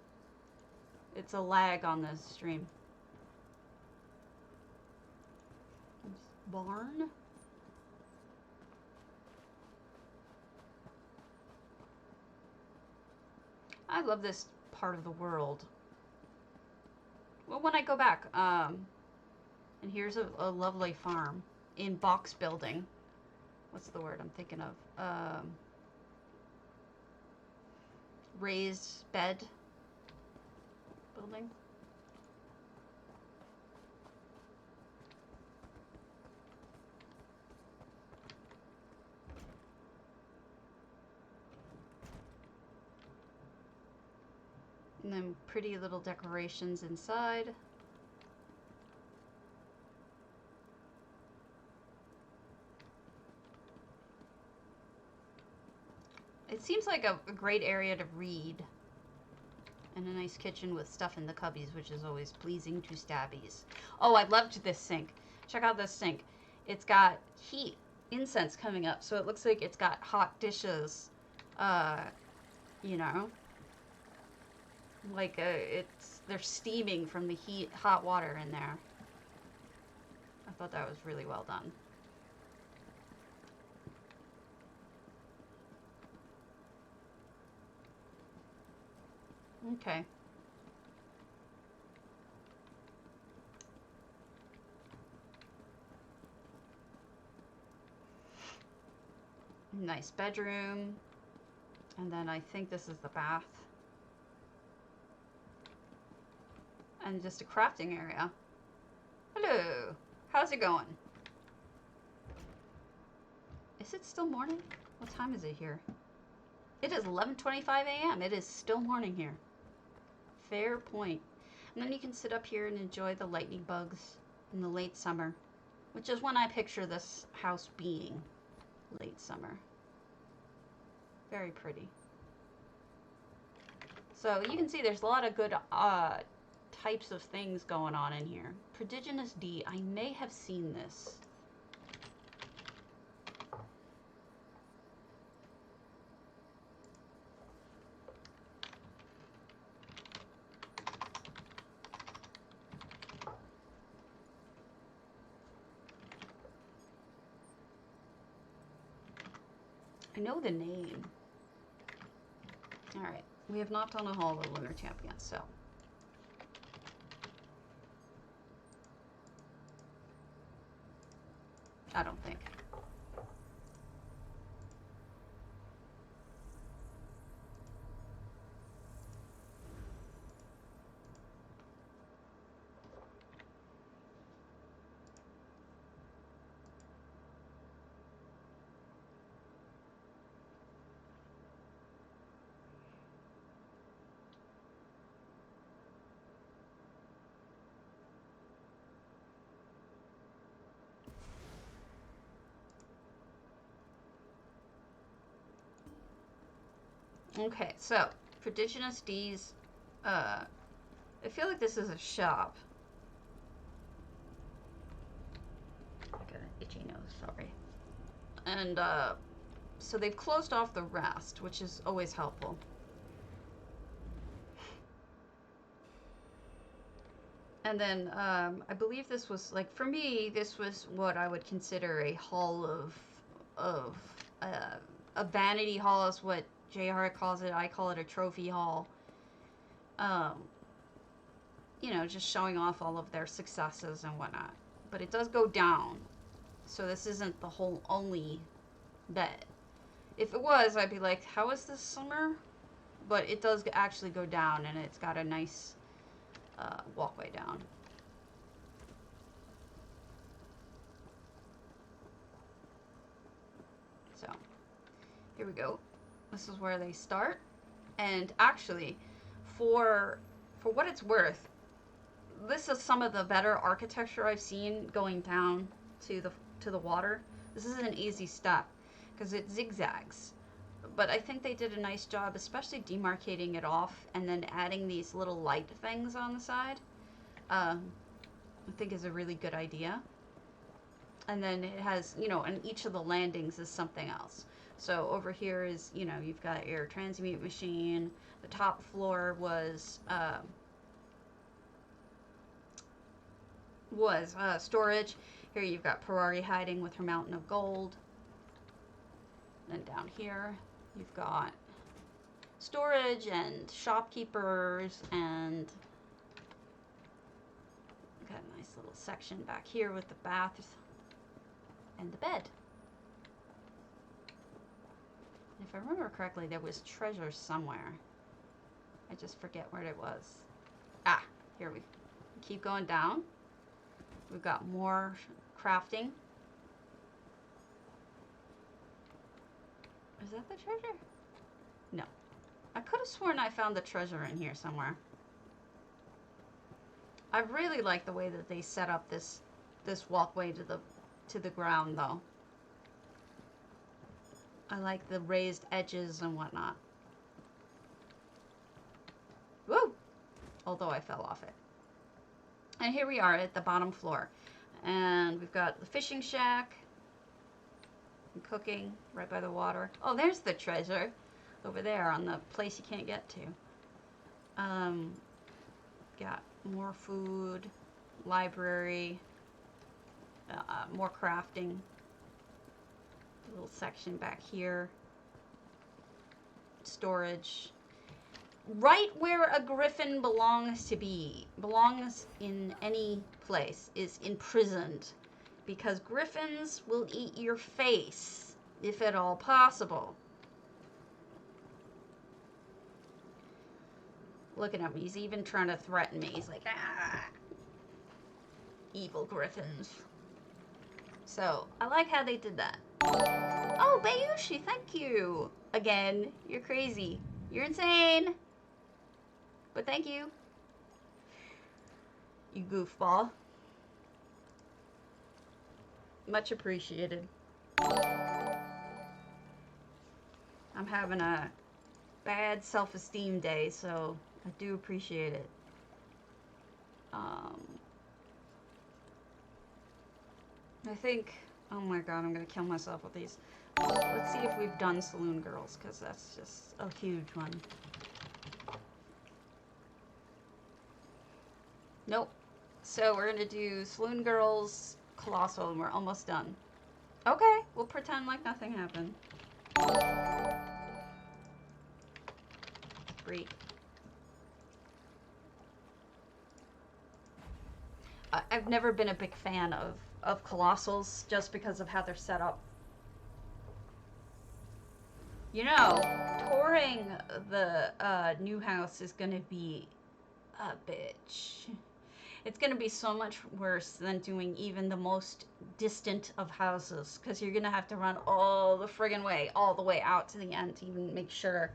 It's a lag on this stream. Barn? I love this part of the world. Well, when I go back, and here's a lovely farm in box building. What's the word I'm thinking of? Raised bed building. And then pretty little decorations inside. It seems like a great area to read. And a nice kitchen with stuff in the cubbies, which is always pleasing to stabbies. Oh, I loved this sink. Check out this sink. It's got heat, incense coming up, so it looks like it's got hot dishes. You know, like they're steaming from the hot water in there. I thought that was really well done. Okay. Nice bedroom. And then I think this is the bath. And just a crafting area. Hello. How's it going? Is it still morning? What time is it here? It is 11:25 a.m. It is still morning here. Fair point. And then you can sit up here and enjoy the lightning bugs in the late summer, which is when I picture this house being. Late summer. Very pretty. So you can see there's a lot of good types of things going on in here. Prodigious D. I may have seen this. I know the name. Alright, we have not done a haul of Lunar Champion, so. I don't think. Okay, so Prodigious D's, I feel like this is a shop. I got an itchy nose, sorry. And, so they've closed off the rest, which is always helpful. And then, I believe this was, like, for me, this was what I would consider a hall of a vanity hall is what JR calls it. I call it a trophy hall. You know, just showing off all of their successes and whatnot. But it does go down. So this isn't the whole only bed. If it was, I'd be like, how is this summer? But it does actually go down, and it's got a nice walkway down. So, here we go. This is where they start. And actually, for what it's worth, this is some of the better architecture I've seen going down to the water. This is an easy step because it zigzags. But I think they did a nice job, especially demarcating it off and then adding these little light things on the side. I think is a really good idea. And then it has, you know, and each of the landings is something else. So over here is, you know, you've got your transmute machine. The top floor was storage. Here you've got Perari hiding with her mountain of gold. Then down here you've got storage and shopkeepers, and got a nice little section back here with the bath and the bed. If I remember correctly, there was treasure somewhere. I just forget where it was. Ah, here we keep going down. We've got more crafting. Is that the treasure? No. I could have sworn I found the treasure in here somewhere. I really like the way that they set up this walkway to the ground, though. I like the raised edges and whatnot. Woo! Although I fell off it. And here we are at the bottom floor. And we've got the fishing shack. And cooking right by the water. Oh, there's the treasure. Over there on the place you can't get to. Got more food. Library. More crafting. A little section back here. Storage. Right where a griffin belongs to be, belongs in any place, is imprisoned. Because griffins will eat your face, if at all possible. Look at him, he's even trying to threaten me. He's like, ah! Evil griffins. So, I like how they did that. Oh, Bayushi, thank you! Again, you're crazy. You're insane! But thank you. You goofball. Much appreciated. I'm having a bad self-esteem day, so I do appreciate it. I think... Oh my god, I'm gonna kill myself with these. Let's see if we've done Saloon Girls, because that's just a huge one. Nope. So we're gonna do Saloon Girls, Colossal, and we're almost done. Okay, we'll pretend like nothing happened. Great. I've never been a big fan of Colossals just because of how they're set up. You know, touring the new house is gonna be a bitch. It's gonna be so much worse than doing even the most distant of houses, because you're gonna have to run all the friggin' way, all the way out to the end to even make sure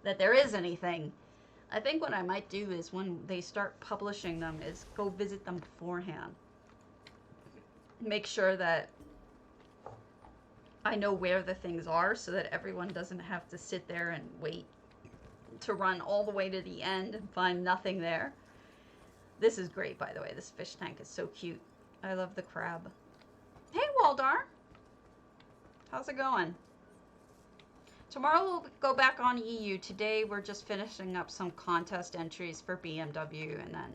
that there is anything. I think what I might do is when they start publishing them is go visit them beforehand. Make sure that I know where the things are so that everyone doesn't have to sit there and wait to run all the way to the end and find nothing there. This is great, by the way. This fish tank is so cute. I love the crab. Hey, Waldar. How's it going? Tomorrow we'll go back on EU. Today we're just finishing up some contest entries for BMW, and then...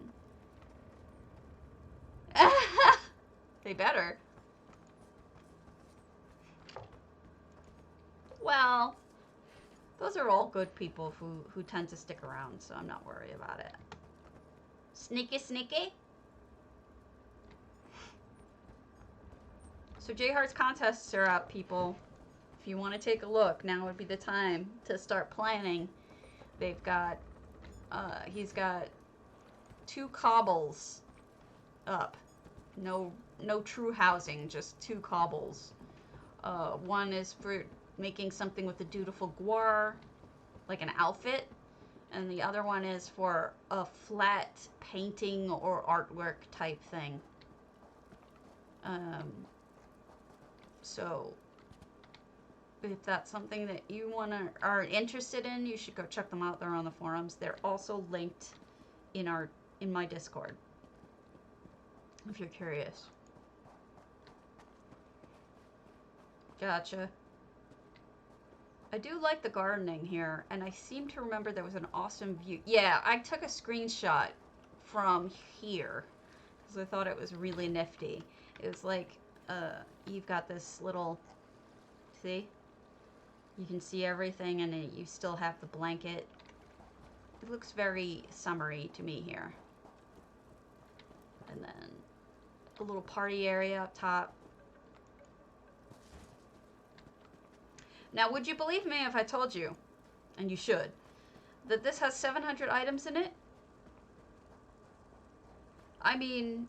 They better. Well, those are all good people who tend to stick around, so I'm not worried about it. Sneaky, sneaky. So J-Heart's contests are up, people. If you want to take a look, now would be the time to start planning. They've got, he's got 2 cobbles up. No true housing, just 2 cobbles. One is for making something with a dutiful guar, like an outfit. And the other one is for a flat painting or artwork type thing. So if that's something that you are interested in, you should go check them out. They're on the forums. They're also linked in my Discord, if you're curious. Gotcha. I do like the gardening here, and I seem to remember there was an awesome view. Yeah, I took a screenshot from here because I thought it was really nifty. It was like, you've got this little, see? You can see everything, and then you still have the blanket. It looks very summery to me here. And then a little party area up top. Now, would you believe me if I told you, and you should, that this has 700 items in it? I mean,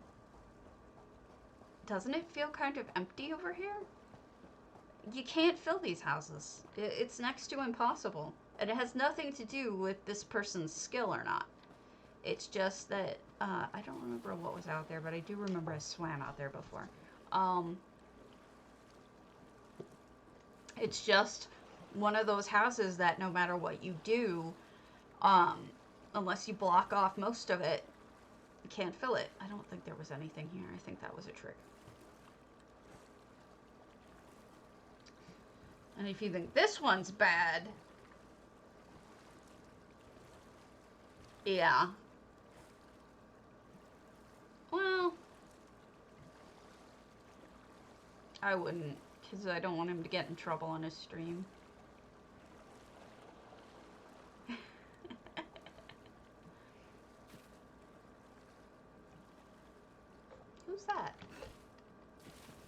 doesn't it feel kind of empty over here? You can't fill these houses. It's next to impossible. And it has nothing to do with this person's skill or not. It's just that, I don't remember what was out there, but I do remember I swam out there before. It's just one of those houses that no matter what you do, unless you block off most of it, you can't fill it. I don't think there was anything here. I think that was a trick. And if you think this one's bad, yeah. Well, I wouldn't, because I don't want him to get in trouble on his stream. Who's that?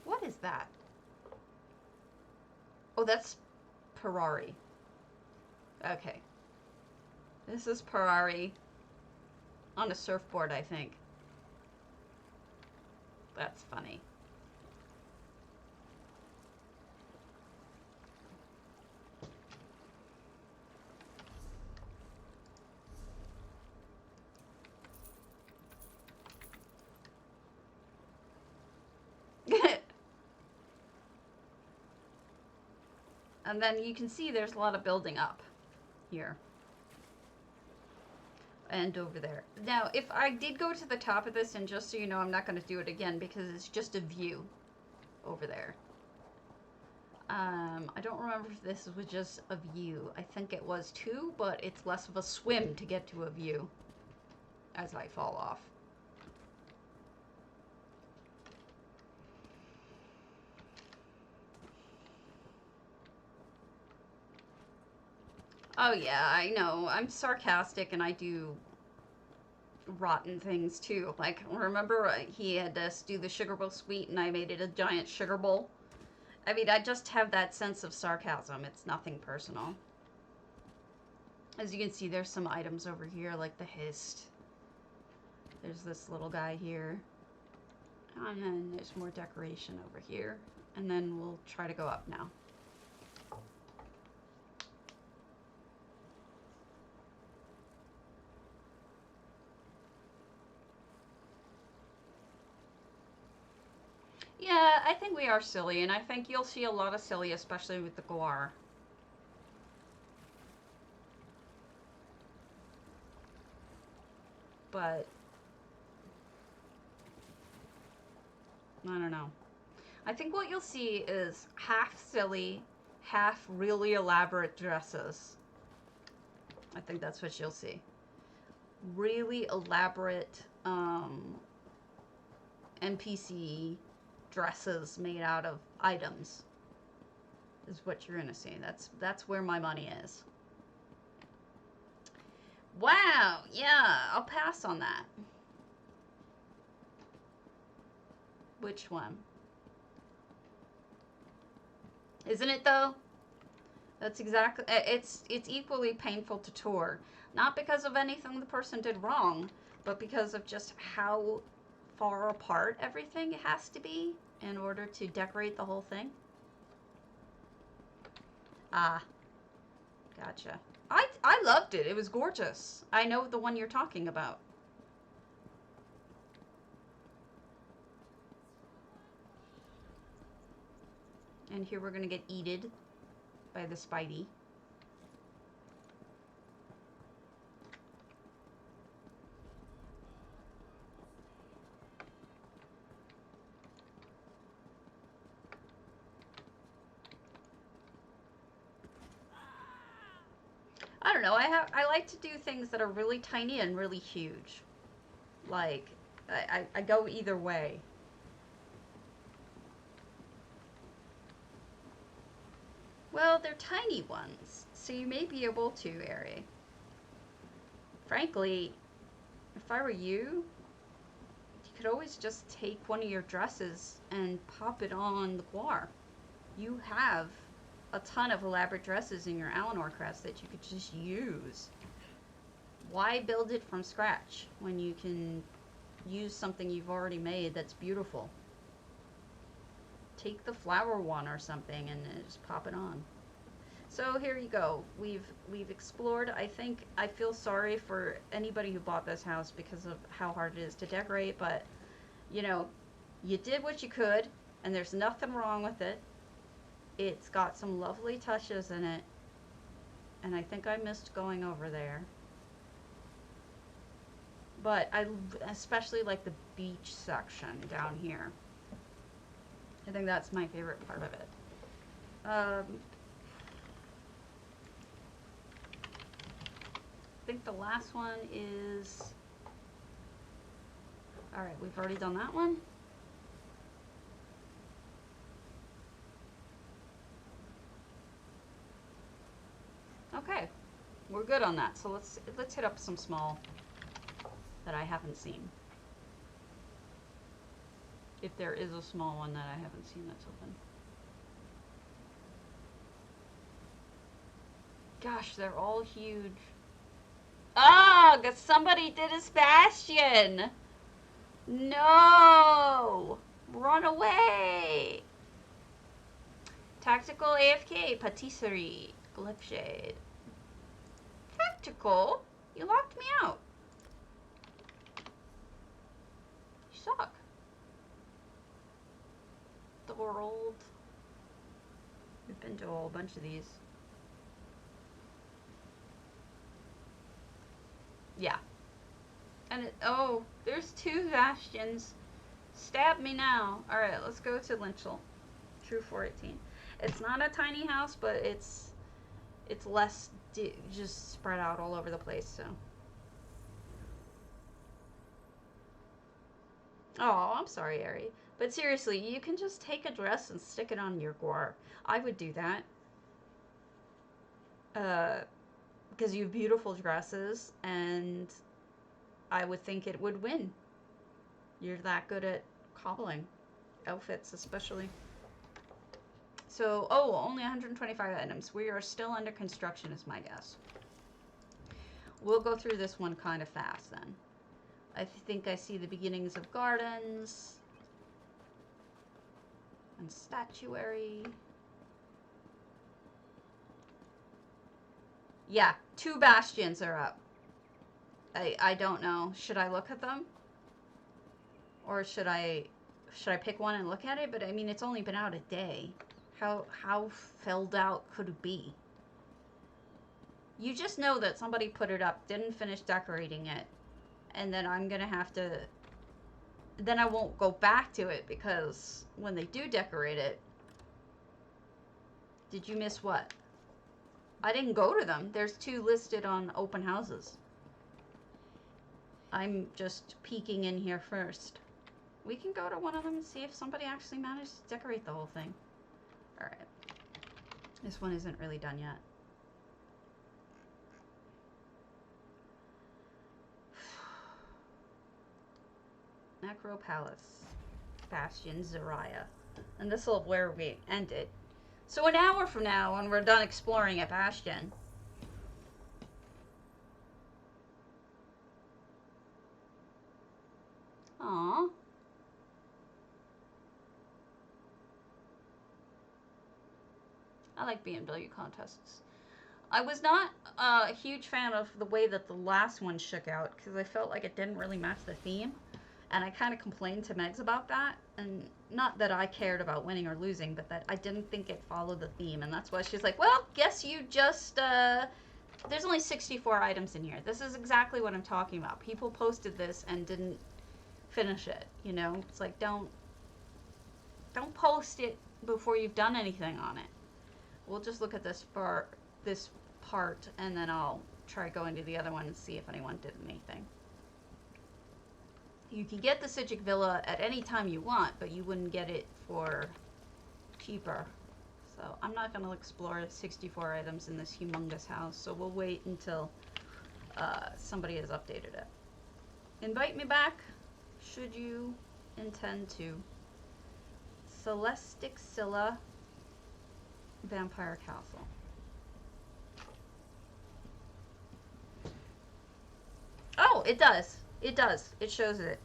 What is that? Oh, that's Parari. Okay. This is Parari on a surfboard, I think. That's funny. And then you can see there's a lot of building up here. And over there. Now, if I did go to the top of this, and just so you know, I'm not going to do it again because it's just a view over there. I don't remember if this was just a view. I think it was too, but it's less of a swim to get to a view as I fall off. Oh yeah, I know. I'm sarcastic and I do rotten things too. Like, remember he had us do the sugar bowl sweet and I made it a giant sugar bowl? I mean, I just have that sense of sarcasm. It's nothing personal. As you can see, there's some items over here, like the hist. There's this little guy here. And then there's more decoration over here. And then we'll try to go up now. Yeah, I think we are silly, and I think you'll see a lot of silly, especially with the guar. But I don't know. I think what you'll see is half silly, half really elaborate dresses. I think that's what you'll see. Really elaborate NPC dresses made out of items is what you're gonna see. That's where my money is. Wow, yeah, I'll pass on that. Which one? Isn't it though? That's exactly, it's equally painful to tour. Not because of anything the person did wrong, but because of just how far apart everything has to be in order to decorate the whole thing. Ah, gotcha. I loved it. It was gorgeous. I know the one you're talking about. And here we're gonna get eated by the Spidey. I don't know, I like to do things that are really tiny and really huge. Like, I go either way. Well, they're tiny ones, so you may be able to, Ari. Frankly, if I were you, you could always just take one of your dresses and pop it on the guar. You have a ton of elaborate dresses in your Alinor crest that you could just use. Why build it from scratch when you can use something you've already made that's beautiful? Take the flower one or something and just pop it on. So here you go. We've explored. I feel sorry for anybody who bought this house because of how hard it is to decorate, but you know, you did what you could, and there's nothing wrong with it. It's got some lovely touches in it, and I think I missed going over there. But I especially like the beach section down here. I think that's my favorite part of it. I think the last one is... Alright, we've already done that one. Okay, we're good on that. So let's hit up some small that I haven't seen. If there is a small one that I haven't seen that's open. Gosh, they're all huge. Ah, oh, somebody did a Bastion. No! Run away! Tactical AFK, patisserie, glyph shade. Tactical? You locked me out. You suck. The world. We've been to a whole bunch of these. Yeah. And it, oh, there's 2 Bastions. Stab me now. Alright, let's go to Lynchel. True 418. It's not a tiny house, but it's less just spread out all over the place, so. Oh, I'm sorry, Ari. But seriously, you can just take a dress and stick it on your guar. I would do that. Because you have beautiful dresses, and I would think it would win. You're that good at cobbling outfits, especially. So, oh, only 125 items. We are still under construction, is my guess. We'll go through this one kind of fast, then. I think I see the beginnings of gardens. And statuary. Yeah, 2 Bastions are up. I don't know. Should I look at them? Or should I pick one and look at it? But I mean, it's only been out a day. How filled out could it be? You just know that somebody put it up, didn't finish decorating it, and then I'm gonna have to... Then I won't go back to it, because when they do decorate it... Did you miss what? I didn't go to them. There's 2 listed on open houses. I'm just peeking in here first. We can go to one of them and see if somebody actually managed to decorate the whole thing. Alright. This one isn't really done yet. Necro Palace. Bastion Zariah. And this will where we end it. So an hour from now, when we're done exploring at Bastion. Aww. I like BMW contests. I was not a huge fan of the way that the last one shook out, because I felt like it didn't really match the theme. And I kind of complained to Megs about that. And not that I cared about winning or losing, but that I didn't think it followed the theme. And that's why she's like, well, guess you just, there's only 64 items in here. This is exactly what I'm talking about. People posted this and didn't finish it, you know? It's like, don't post it before you've done anything on it. We'll just look at this part, and then I'll try going to the other one and see if anyone did anything. You can get the psijic villa at any time you want, but you wouldn't get it for cheaper. So I'm not going to explore 64 items in this humongous house, so we'll wait until somebody has updated it. Invite me back, should you intend to. Scelesticscylla Vampire Castle. Oh, it does. It does. It shows it.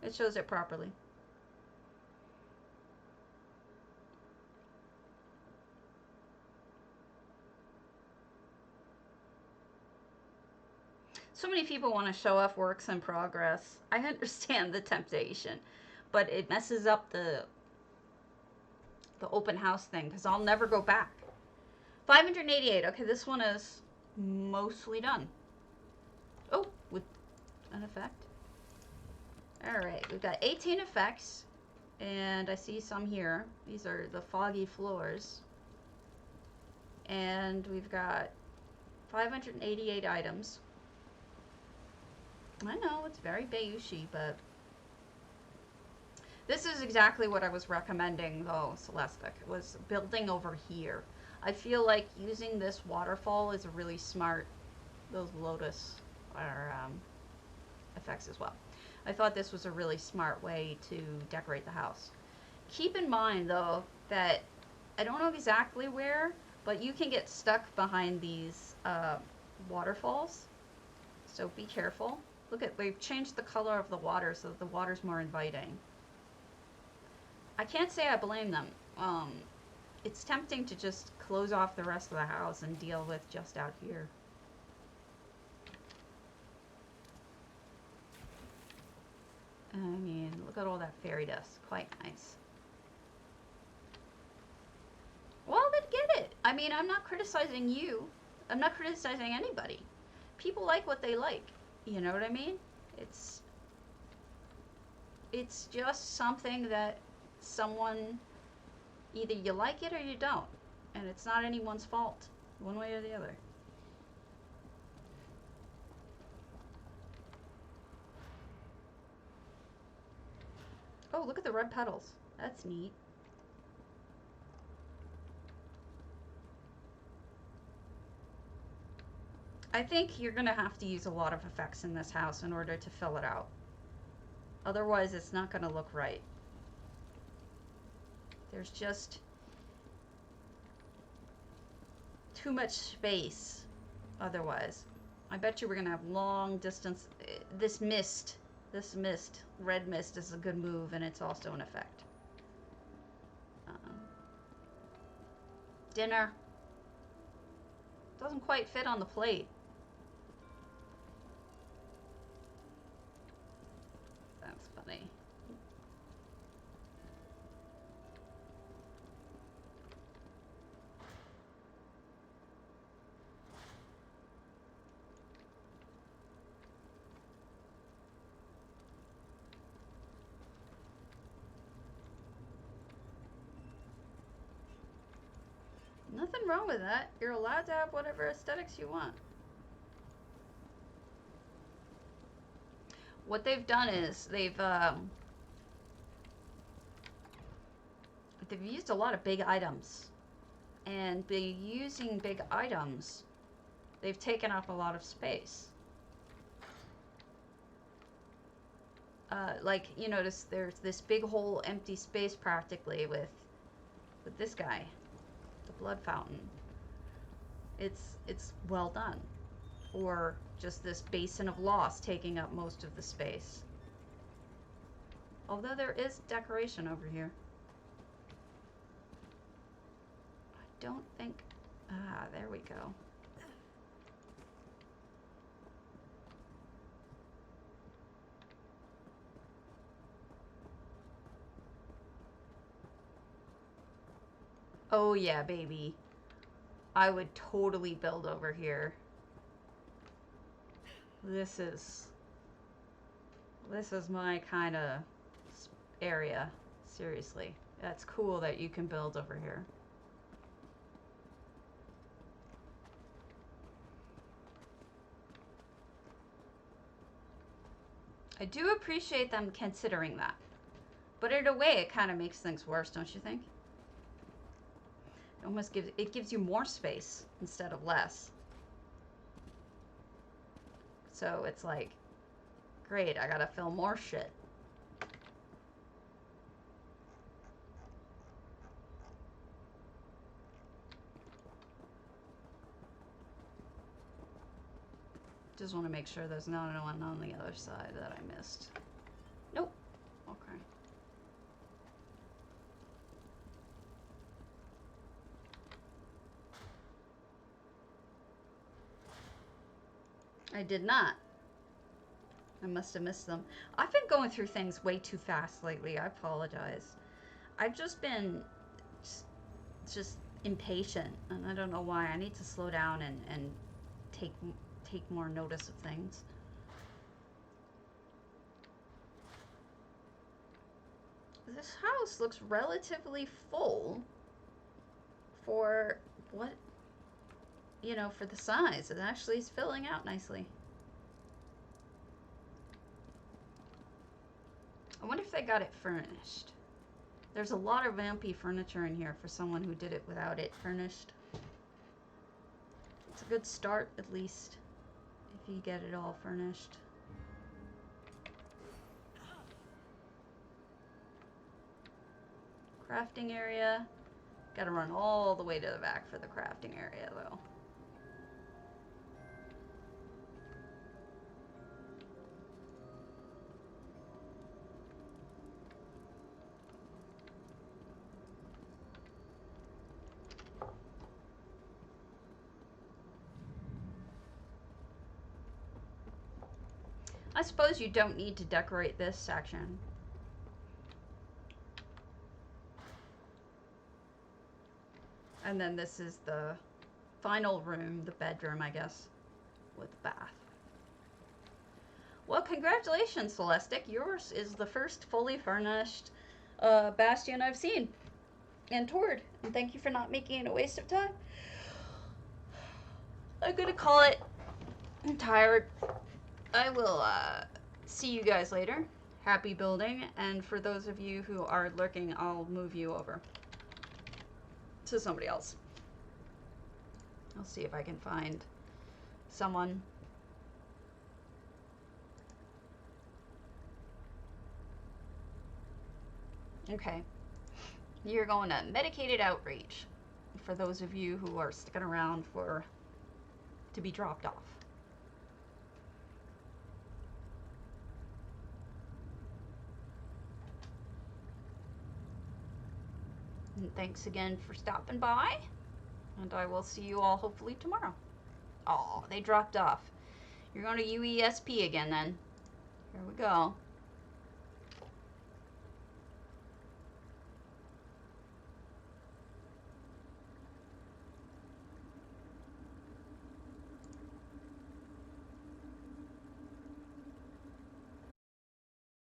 It shows it properly. so many people want to show off works in progress. I understand the temptation, but it messes up the open house thing because I'll never go back. 588. Okay, this one is mostly done. Oh, with an effect. All right, we've got 18 effects, and I see some here. These are the foggy floors. And we've got 588 items. I know, it's very Bayushi, but this is exactly what I was recommending, though, Celestic, was building over here. I feel like using this waterfall is a really smart, those lotus are effects as well. I thought this was a really smart way to decorate the house. Keep in mind, though, that I don't know exactly where, but you can get stuck behind these waterfalls, so be careful. Look at, they've changed the color of the water so that the water's more inviting. I can't say I blame them. It's tempting to just close off the rest of the house and deal with just out here. I mean, look at all that fairy dust. Quite nice. Well, then get it. I mean, I'm not criticizing you. I'm not criticizing anybody. People like what they like. You know what I mean? It's just something that someone, either you like it or you don't. And it's not anyone's fault, one way or the other. Oh, look at the red petals. That's neat. I think you're gonna have to use a lot of effects in this house in order to fill it out. Otherwise, it's not gonna look right. There's just too much space otherwise. I bet you we're gonna have long distance. This mist, red mist is a good move, and it's also an effect. Dinner. Doesn't quite fit on the plate. That's funny. Nothing wrong with that. You're allowed to have whatever aesthetics you want. What they've done is they've used a lot of big items, and by using big items, they've taken up a lot of space. Like, you notice there's this big whole empty space practically with this guy. The blood fountain. It's well done. Or just this basin of loss taking up most of the space. Although there is decoration over here. I don't think... Ah, there we go. Oh yeah, baby. I would totally build over here. This is my kind of area. Seriously. That's cool that you can build over here. I do appreciate them considering that. But in a way, it kind of makes things worse, don't you think? Almost gives you more space instead of less. So it's like, great, I gotta fill more shit. Just want to make sure there's not one on the other side that I missed. Nope. Okay. I did not. must have missed them. I've been going through things way too fast lately. I apologize. I've just been just impatient, and I don't know why. I need to slow down and take more notice of things. This house looks relatively full for what, you know, for the size. It actually is filling out nicely. I wonder if they got it furnished. There's a lot of vampy furniture in here for someone who did it without it furnished. It's a good start, at least, if you get it all furnished. Crafting area. Gotta run all the way to the back for the crafting area, though. I suppose you don't need to decorate this section. And then this is the final room, the bedroom, I guess, with the bath. Well, congratulations, Celestic. Yours is the first fully furnished Bastion I've seen and toured. And thank you for not making it a waste of time. I'm gonna call it. I'm tired. I will see you guys later. Happy building. And for those of you who are lurking, I'll move you over to somebody else. I'll see if I can find someone. Okay. You're going to medicated outreach for those of you who are sticking around to be dropped off. And thanks again for stopping by, and I will see you all hopefully tomorrow. Oh, they dropped off. You're going to UESP again then. Here we go.